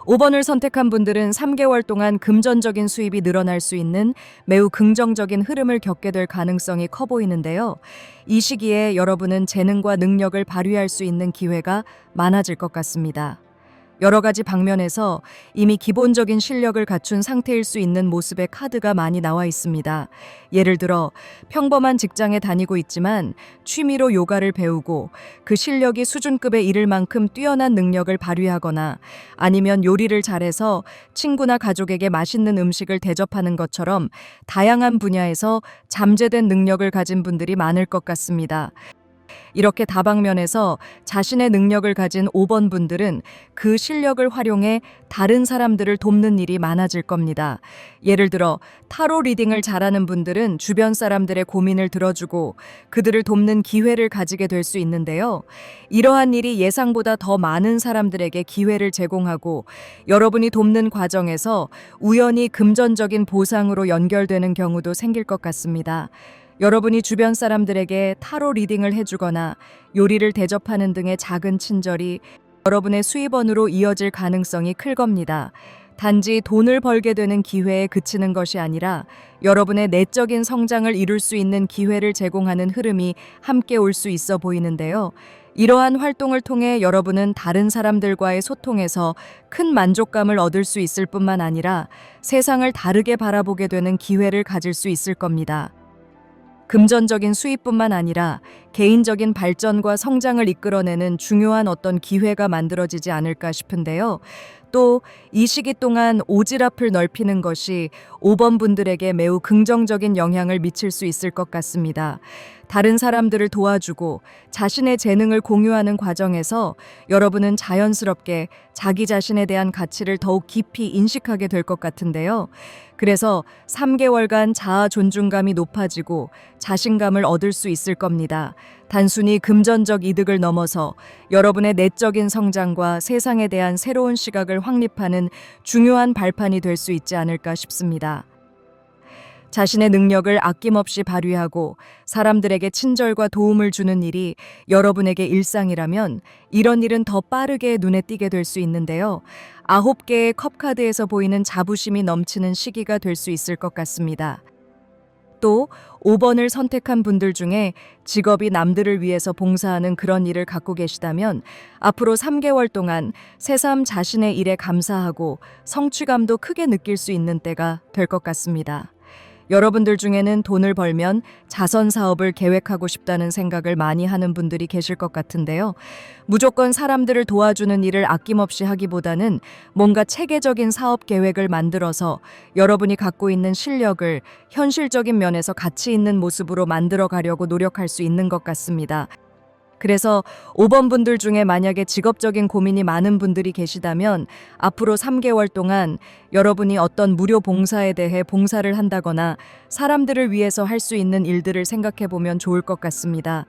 S1: 5번을 선택한 분들은 3개월 동안 금전적인 수입이 늘어날 수 있는 매우 긍정적인 흐름을 겪게 될 가능성이 커 보이는데요. 이 시기에 여러분은 재능과 능력을 발휘할 수 있는 기회가 많아질 것 같습니다. 여러 가지 방면에서 이미 기본적인 실력을 갖춘 상태일 수 있는 모습의 카드가 많이 나와 있습니다. 예를 들어 평범한 직장에 다니고 있지만 취미로 요가를 배우고 그 실력이 수준급에 이를 만큼 뛰어난 능력을 발휘하거나 아니면 요리를 잘해서 친구나 가족에게 맛있는 음식을 대접하는 것처럼 다양한 분야에서 잠재된 능력을 가진 분들이 많을 것 같습니다. 이렇게 다방면에서 자신의 능력을 가진 5번 분들은 그 실력을 활용해 다른 사람들을 돕는 일이 많아질 겁니다. 예를 들어 타로 리딩을 잘하는 분들은 주변 사람들의 고민을 들어주고 그들을 돕는 기회를 가지게 될 수 있는데요. 이러한 일이 예상보다 더 많은 사람들에게 기회를 제공하고 여러분이 돕는 과정에서 우연히 금전적인 보상으로 연결되는 경우도 생길 것 같습니다. 여러분이 주변 사람들에게 타로 리딩을 해주거나 요리를 대접하는 등의 작은 친절이 여러분의 수입원으로 이어질 가능성이 클 겁니다. 단지 돈을 벌게 되는 기회에 그치는 것이 아니라 여러분의 내적인 성장을 이룰 수 있는 기회를 제공하는 흐름이 함께 올 수 있어 보이는데요. 이러한 활동을 통해 여러분은 다른 사람들과의 소통에서 큰 만족감을 얻을 수 있을 뿐만 아니라 세상을 다르게 바라보게 되는 기회를 가질 수 있을 겁니다. 금전적인 수입뿐만 아니라 개인적인 발전과 성장을 이끌어내는 중요한 어떤 기회가 만들어지지 않을까 싶은데요. 또 이 시기 동안 오지랖을 넓히는 것이 5번 분들에게 매우 긍정적인 영향을 미칠 수 있을 것 같습니다. 다른 사람들을 도와주고 자신의 재능을 공유하는 과정에서 여러분은 자연스럽게 자기 자신에 대한 가치를 더욱 깊이 인식하게 될 것 같은데요. 그래서 3개월간 자아 존중감이 높아지고 자신감을 얻을 수 있을 겁니다. 단순히 금전적 이득을 넘어서 여러분의 내적인 성장과 세상에 대한 새로운 시각을 확립하는 중요한 발판이 될 수 있지 않을까 싶습니다. 자신의 능력을 아낌없이 발휘하고 사람들에게 친절과 도움을 주는 일이 여러분에게 일상이라면 이런 일은 더 빠르게 눈에 띄게 될 수 있는데요. 9개의 컵카드에서 보이는 자부심이 넘치는 시기가 될 수 있을 것 같습니다. 또 5번을 선택한 분들 중에 직업이 남들을 위해서 봉사하는 그런 일을 갖고 계시다면 앞으로 3개월 동안 새삼 자신의 일에 감사하고 성취감도 크게 느낄 수 있는 때가 될 것 같습니다. 여러분들 중에는 돈을 벌면 자선 사업을 계획하고 싶다는 생각을 많이 하는 분들이 계실 것 같은데요. 무조건 사람들을 도와주는 일을 아낌없이 하기보다는 뭔가 체계적인 사업 계획을 만들어서 여러분이 갖고 있는 실력을 현실적인 면에서 가치 있는 모습으로 만들어 가려고 노력할 수 있는 것 같습니다. 그래서 5번 분들 중에 만약에 직업적인 고민이 많은 분들이 계시다면 앞으로 3개월 동안 여러분이 어떤 무료 봉사에 대해 봉사를 한다거나 사람들을 위해서 할 수 있는 일들을 생각해 보면 좋을 것 같습니다.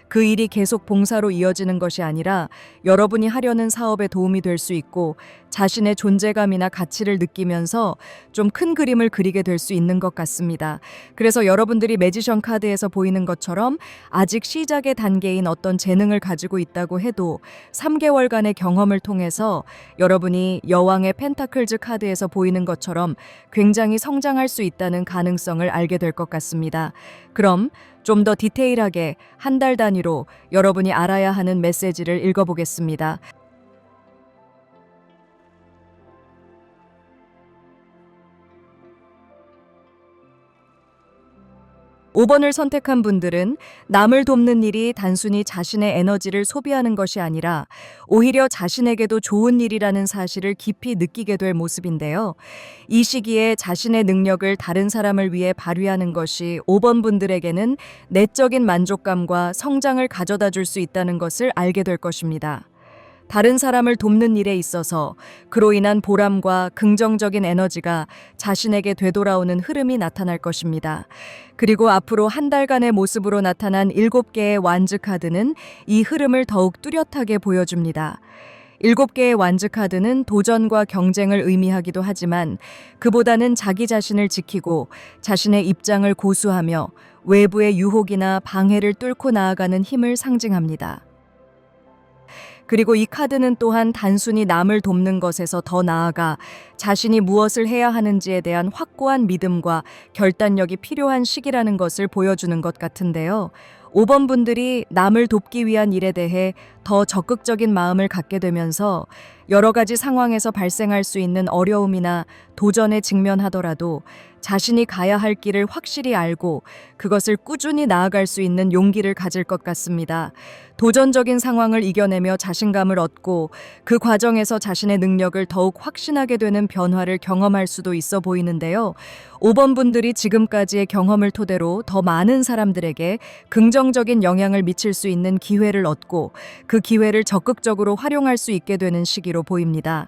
S1: 그 일이 계속 봉사로 이어지는 것이 아니라 여러분이 하려는 사업에 도움이 될 수 있고 자신의 존재감이나 가치를 느끼면서 좀 큰 그림을 그리게 될 수 있는 것 같습니다. 그래서 여러분들이 매지션 카드에서 보이는 것처럼 아직 시작의 단계인 어떤 재능을 가지고 있다고 해도 3개월간의 경험을 통해서 여러분이 여왕의 펜타클즈 카드에서 보이는 것처럼 굉장히 성장할 수 있다는 가능성을 알게 될 것 같습니다. 그럼 좀 더 디테일하게 한 달 단위로 여러분이 알아야 하는 메시지를 읽어보겠습니다. 5번을 선택한 분들은 남을 돕는 일이 단순히 자신의 에너지를 소비하는 것이 아니라 오히려 자신에게도 좋은 일이라는 사실을 깊이 느끼게 될 모습인데요. 이 시기에 자신의 능력을 다른 사람을 위해 발휘하는 것이 5번 분들에게는 내적인 만족감과 성장을 가져다 줄 수 있다는 것을 알게 될 것입니다. 다른 사람을 돕는 일에 있어서 그로 인한 보람과 긍정적인 에너지가 자신에게 되돌아오는 흐름이 나타날 것입니다. 그리고 앞으로 한 달간의 모습으로 나타난 7개의 완즈 카드는 이 흐름을 더욱 뚜렷하게 보여줍니다. 7개의 완즈 카드는 도전과 경쟁을 의미하기도 하지만 그보다는 자기 자신을 지키고 자신의 입장을 고수하며 외부의 유혹이나 방해를 뚫고 나아가는 힘을 상징합니다. 그리고 이 카드는 또한 단순히 남을 돕는 것에서 더 나아가 자신이 무엇을 해야 하는지에 대한 확고한 믿음과 결단력이 필요한 시기라는 것을 보여주는 것 같은데요. 5번 분들이 남을 돕기 위한 일에 대해 더 적극적인 마음을 갖게 되면서 여러 가지 상황에서 발생할 수 있는 어려움이나 도전에 직면하더라도 자신이 가야 할 길을 확실히 알고 그것을 꾸준히 나아갈 수 있는 용기를 가질 것 같습니다. 도전적인 상황을 이겨내며 자신감을 얻고 그 과정에서 자신의 능력을 더욱 확신하게 되는 변화를 경험할 수도 있어 보이는데요. 5번 분들이 지금까지의 경험을 토대로 더 많은 사람들에게 긍정적인 영향을 미칠 수 있는 기회를 얻고 그 기회를 적극적으로 활용할 수 있게 되는 시기로 보입니다.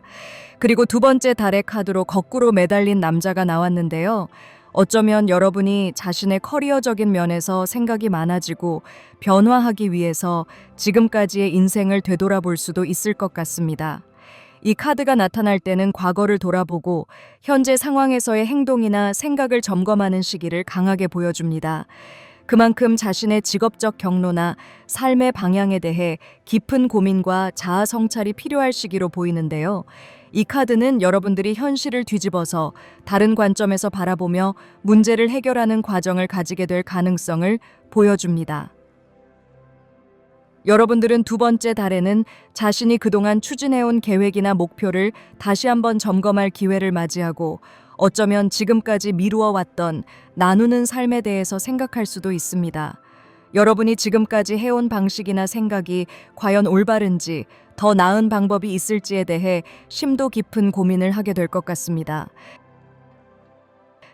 S1: 그리고 두 번째 달의 카드로 거꾸로 매달린 남자가 나왔는데요. 어쩌면 여러분이 자신의 커리어적인 면에서 생각이 많아지고 변화하기 위해서 지금까지의 인생을 되돌아볼 수도 있을 것 같습니다. 이 카드가 나타날 때는 과거를 돌아보고 현재 상황에서의 행동이나 생각을 점검하는 시기를 강하게 보여줍니다. 그만큼 자신의 직업적 경로나 삶의 방향에 대해 깊은 고민과 자아 성찰이 필요할 시기로 보이는데요. 이 카드는 여러분들이 현실을 뒤집어서 다른 관점에서 바라보며 문제를 해결하는 과정을 가지게 될 가능성을 보여줍니다. 여러분들은 두 번째 달에는 자신이 그동안 추진해온 계획이나 목표를 다시 한번 점검할 기회를 맞이하고 어쩌면 지금까지 미루어 왔던 나누는 삶에 대해서 생각할 수도 있습니다. 여러분이 지금까지 해온 방식이나 생각이 과연 올바른지 더 나은 방법이 있을지에 대해 심도 깊은 고민을 하게 될 것 같습니다.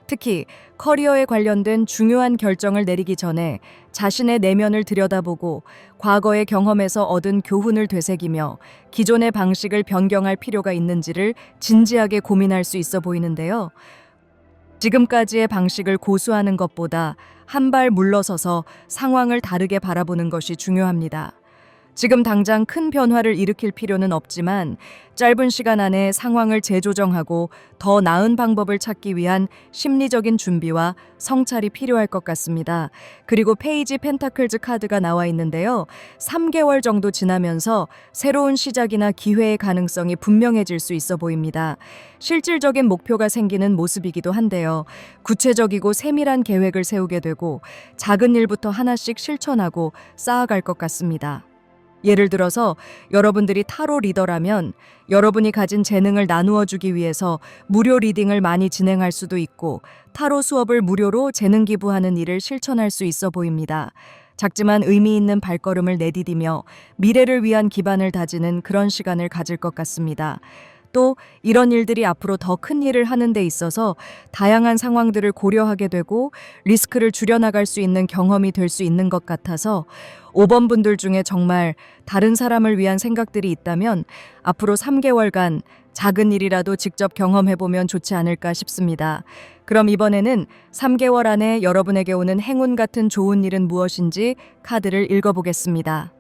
S1: 특히 커리어에 관련된 중요한 결정을 내리기 전에 자신의 내면을 들여다보고 과거의 경험에서 얻은 교훈을 되새기며 기존의 방식을 변경할 필요가 있는지를 진지하게 고민할 수 있어 보이는데요. 지금까지의 방식을 고수하는 것보다 한 발 물러서서 상황을 다르게 바라보는 것이 중요합니다. 지금 당장 큰 변화를 일으킬 필요는 없지만 짧은 시간 안에 상황을 재조정하고 더 나은 방법을 찾기 위한 심리적인 준비와 성찰이 필요할 것 같습니다. 그리고 페이지 펜타클즈 카드가 나와 있는데요. 3개월 정도 지나면서 새로운 시작이나 기회의 가능성이 분명해질 수 있어 보입니다. 실질적인 목표가 생기는 모습이기도 한데요. 구체적이고 세밀한 계획을 세우게 되고 작은 일부터 하나씩 실천하고 쌓아갈 것 같습니다. 예를 들어서 여러분들이 타로 리더라면 여러분이 가진 재능을 나누어 주기 위해서 무료 리딩을 많이 진행할 수도 있고 타로 수업을 무료로 재능 기부하는 일을 실천할 수 있어 보입니다. 작지만 의미 있는 발걸음을 내디디며 미래를 위한 기반을 다지는 그런 시간을 가질 것 같습니다. 또 이런 일들이 앞으로 더 큰 일을 하는 데 있어서 다양한 상황들을 고려하게 되고 리스크를 줄여나갈 수 있는 경험이 될 수 있는 것 같아서 5번 분들 중에 정말 다른 사람을 위한 생각들이 있다면 앞으로 3개월간 작은 일이라도 직접 경험해보면 좋지 않을까 싶습니다. 그럼 이번에는 3개월 안에 여러분에게 오는 행운 같은 좋은 일은 무엇인지 카드를 읽어보겠습니다.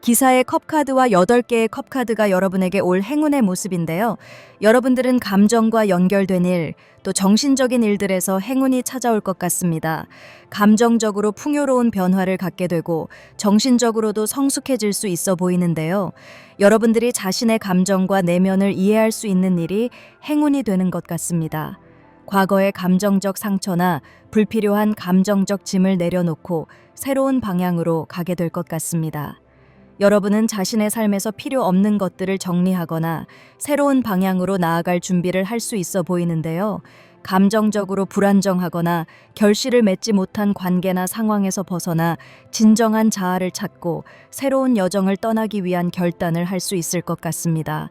S1: 기사의 컵카드와 8개의 컵카드가 여러분에게 올 행운의 모습인데요. 여러분들은 감정과 연결된 일, 또 정신적인 일들에서 행운이 찾아올 것 같습니다. 감정적으로 풍요로운 변화를 갖게 되고 정신적으로도 성숙해질 수 있어 보이는데요. 여러분들이 자신의 감정과 내면을 이해할 수 있는 일이 행운이 되는 것 같습니다. 과거의 감정적 상처나 불필요한 감정적 짐을 내려놓고 새로운 방향으로 가게 될 것 같습니다. 여러분은 자신의 삶에서 필요 없는 것들을 정리하거나 새로운 방향으로 나아갈 준비를 할 수 있어 보이는데요. 감정적으로 불안정하거나 결실을 맺지 못한 관계나 상황에서 벗어나 진정한 자아를 찾고 새로운 여정을 떠나기 위한 결단을 할 수 있을 것 같습니다.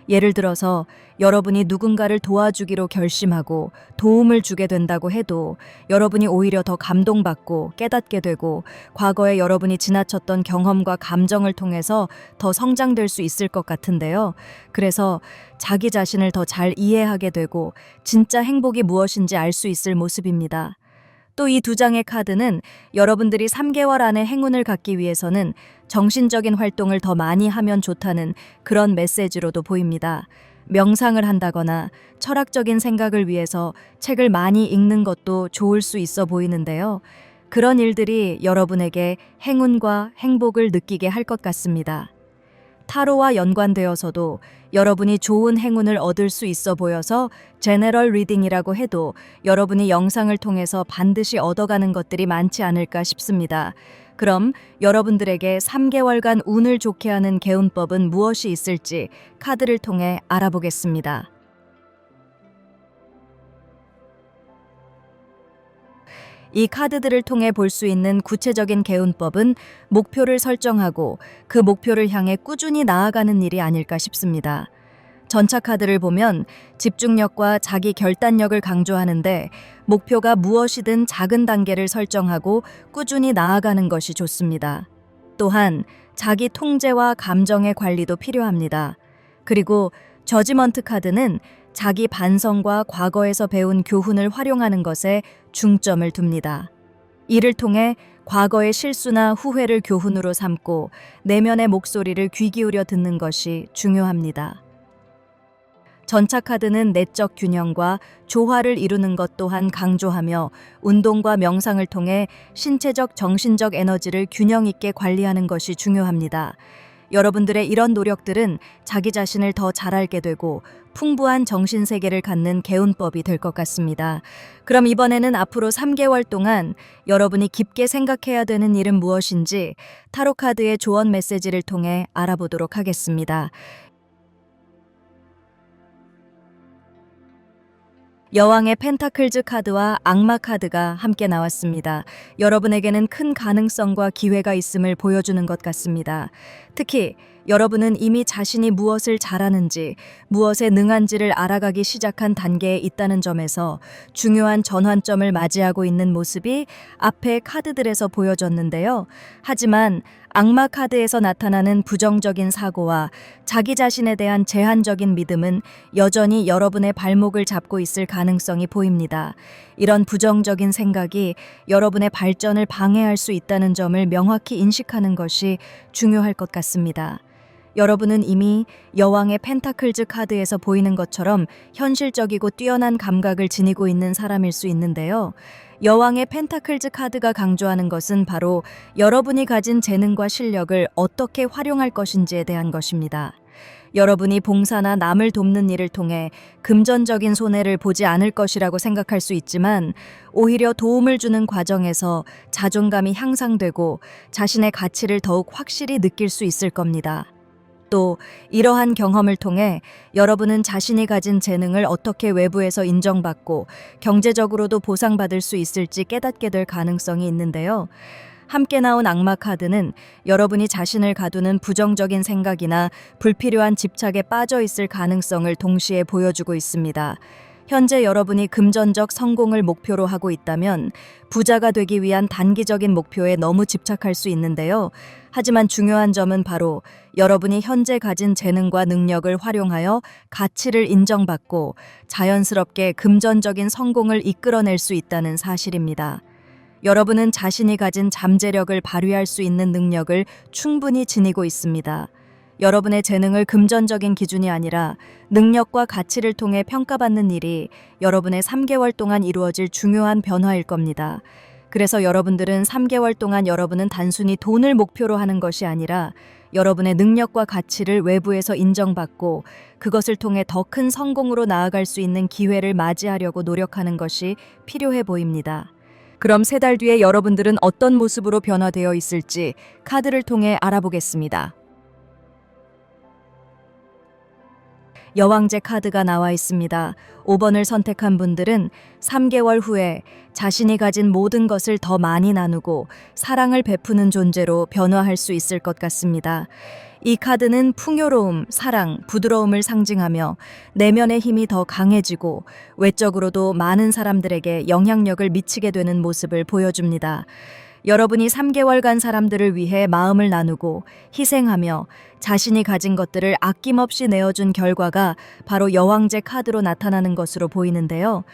S1: 예를 들어서 여러분이 누군가를 도와주기로 결심하고 도움을 주게 된다고 해도 여러분이 오히려 더 감동받고 깨닫게 되고 과거에 여러분이 지나쳤던 경험과 감정을 통해서 더 성장될 수 있을 것 같은데요. 그래서 자기 자신을 더 잘 이해하게 되고 진짜 행복이 무엇인지 알 수 있을 모습입니다. 또 이 두 장의 카드는 여러분들이 3개월 안에 행운을 갖기 위해서는 정신적인 활동을 더 많이 하면 좋다는 그런 메시지로도 보입니다. 명상을 한다거나 철학적인 생각을 위해서 책을 많이 읽는 것도 좋을 수 있어 보이는데요. 그런 일들이 여러분에게 행운과 행복을 느끼게 할 것 같습니다. 타로와 연관되어서도 여러분이 좋은 행운을 얻을 수 있어 보여서 제너럴 리딩이라고 해도 여러분이 영상을 통해서 반드시 얻어가는 것들이 많지 않을까 싶습니다. 그럼 여러분들에게 3개월간 운을 좋게 하는 개운법은 무엇이 있을지 카드를 통해 알아보겠습니다. 이 카드들을 통해 볼 수 있는 구체적인 개운법은 목표를 설정하고 그 목표를 향해 꾸준히 나아가는 일이 아닐까 싶습니다. 전차 카드를 보면 집중력과 자기 결단력을 강조하는데 목표가 무엇이든 작은 단계를 설정하고 꾸준히 나아가는 것이 좋습니다. 또한 자기 통제와 감정의 관리도 필요합니다. 그리고 저지먼트 카드는 자기 반성과 과거에서 배운 교훈을 활용하는 것에 중점을 둡니다. 이를 통해 과거의 실수나 후회를 교훈으로 삼고 내면의 목소리를 귀 기울여 듣는 것이 중요합니다. 전차 카드는 내적 균형과 조화를 이루는 것 또한 강조하며 운동과 명상을 통해 신체적, 정신적 에너지를 균형 있게 관리하는 것이 중요합니다. 여러분들의 이런 노력들은 자기 자신을 더 잘 알게 되고 풍부한 정신세계를 갖는 개운법이 될 것 같습니다. 그럼 이번에는 앞으로 3개월 동안 여러분이 깊게 생각해야 되는 일은 무엇인지 타로카드의 조언 메시지를 통해 알아보도록 하겠습니다. 여왕의 펜타클즈 카드와 악마 카드가 함께 나왔습니다. 여러분에게는 큰 가능성과 기회가 있음을 보여주는 것 같습니다. 특히 여러분은 이미 자신이 무엇을 잘하는지, 무엇에 능한지를 알아가기 시작한 단계에 있다는 점에서 중요한 전환점을 맞이하고 있는 모습이 앞의 카드들에서 보여졌는데요. 하지만 악마 카드에서 나타나는 부정적인 사고와 자기 자신에 대한 제한적인 믿음은 여전히 여러분의 발목을 잡고 있을 가능성이 보입니다. 이런 부정적인 생각이 여러분의 발전을 방해할 수 있다는 점을 명확히 인식하는 것이 중요할 것 같습니다. 여러분은 이미 여왕의 펜타클즈 카드에서 보이는 것처럼 현실적이고 뛰어난 감각을 지니고 있는 사람일 수 있는데요. 여왕의 펜타클즈 카드가 강조하는 것은 바로 여러분이 가진 재능과 실력을 어떻게 활용할 것인지에 대한 것입니다. 여러분이 봉사나 남을 돕는 일을 통해 금전적인 손해를 보지 않을 것이라고 생각할 수 있지만 오히려 도움을 주는 과정에서 자존감이 향상되고 자신의 가치를 더욱 확실히 느낄 수 있을 겁니다. 또 이러한 경험을 통해 여러분은 자신이 가진 재능을 어떻게 외부에서 인정받고 경제적으로도 보상받을 수 있을지 깨닫게 될 가능성이 있는데요. 함께 나온 악마 카드는 여러분이 자신을 가두는 부정적인 생각이나 불필요한 집착에 빠져 있을 가능성을 동시에 보여주고 있습니다. 현재 여러분이 금전적 성공을 목표로 하고 있다면 부자가 되기 위한 단기적인 목표에 너무 집착할 수 있는데요. 하지만 중요한 점은 바로 여러분이 현재 가진 재능과 능력을 활용하여 가치를 인정받고 자연스럽게 금전적인 성공을 이끌어낼 수 있다는 사실입니다. 여러분은 자신이 가진 잠재력을 발휘할 수 있는 능력을 충분히 지니고 있습니다. 여러분의 재능을 금전적인 기준이 아니라 능력과 가치를 통해 평가받는 일이 여러분의 3개월 동안 이루어질 중요한 변화일 겁니다. 그래서 여러분들은 3개월 동안 여러분은 단순히 돈을 목표로 하는 것이 아니라 여러분의 능력과 가치를 외부에서 인정받고 그것을 통해 더 큰 성공으로 나아갈 수 있는 기회를 맞이하려고 노력하는 것이 필요해 보입니다. 그럼 3달 뒤에 여러분들은 어떤 모습으로 변화되어 있을지 카드를 통해 알아보겠습니다. 여왕제 카드가 나와 있습니다. 5번을 선택한 분들은 3개월 후에 자신이 가진 모든 것을 더 많이 나누고 사랑을 베푸는 존재로 변화할 수 있을 것 같습니다. 이 카드는 풍요로움, 사랑, 부드러움을 상징하며 내면의 힘이 더 강해지고 외적으로도 많은 사람들에게 영향력을 미치게 되는 모습을 보여줍니다. 여러분이 3개월간 사람들을 위해 마음을 나누고 희생하며 자신이 가진 것들을 아낌없이 내어준 결과가 바로 여왕제 카드로 나타나는 것으로 보이는데요.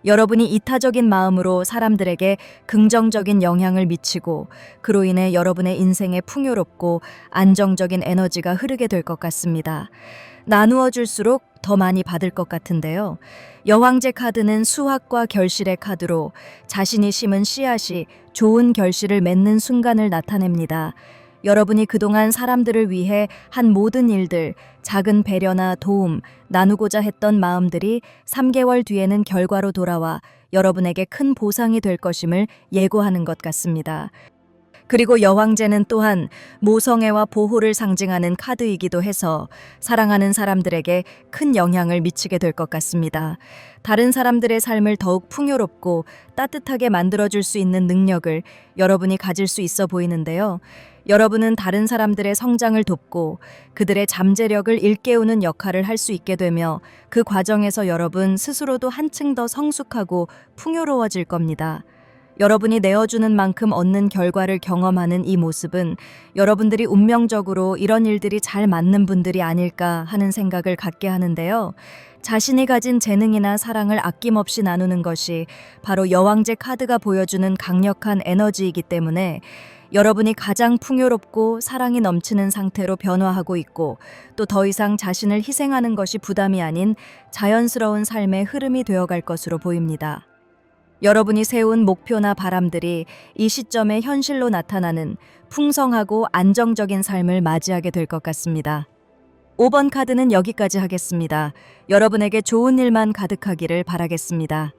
S1: 여러분이 이타적인 마음으로 사람들에게 긍정적인 영향을 미치고 그로 인해 여러분의 인생에 풍요롭고 안정적인 에너지가 흐르게 될 것 같습니다. 나누어 줄수록 더 많이 받을 것 같은데요. 여왕제 카드는 수확과 결실의 카드로 자신이 심은 씨앗이 좋은 결실을 맺는 순간을 나타냅니다. 여러분이 그동안 사람들을 위해 한 모든 일들, 작은 배려나 도움, 나누고자 했던 마음들이 3개월 뒤에는 결과로 돌아와 여러분에게 큰 보상이 될 것임을 예고하는 것 같습니다. 그리고 여왕제는 또한 모성애와 보호를 상징하는 카드이기도 해서 사랑하는 사람들에게 큰 영향을 미치게 될 것 같습니다. 다른 사람들의 삶을 더욱 풍요롭고 따뜻하게 만들어줄 수 있는 능력을 여러분이 가질 수 있어 보이는데요. 여러분은 다른 사람들의 성장을 돕고 그들의 잠재력을 일깨우는 역할을 할 수 있게 되며 그 과정에서 여러분 스스로도 한층 더 성숙하고 풍요로워질 겁니다. 여러분이 내어주는 만큼 얻는 결과를 경험하는 이 모습은 여러분들이 운명적으로 이런 일들이 잘 맞는 분들이 아닐까 하는 생각을 갖게 하는데요. 자신이 가진 재능이나 사랑을 아낌없이 나누는 것이 바로 여왕제 카드가 보여주는 강력한 에너지이기 때문에 여러분이 가장 풍요롭고 사랑이 넘치는 상태로 변화하고 있고 또 더 이상 자신을 희생하는 것이 부담이 아닌 자연스러운 삶의 흐름이 되어갈 것으로 보입니다. 여러분이 세운 목표나 바람들이 이 시점에 현실로 나타나는 풍성하고 안정적인 삶을 맞이하게 될 것 같습니다. 5번 카드는 여기까지 하겠습니다. 여러분에게 좋은 일만 가득하기를 바라겠습니다.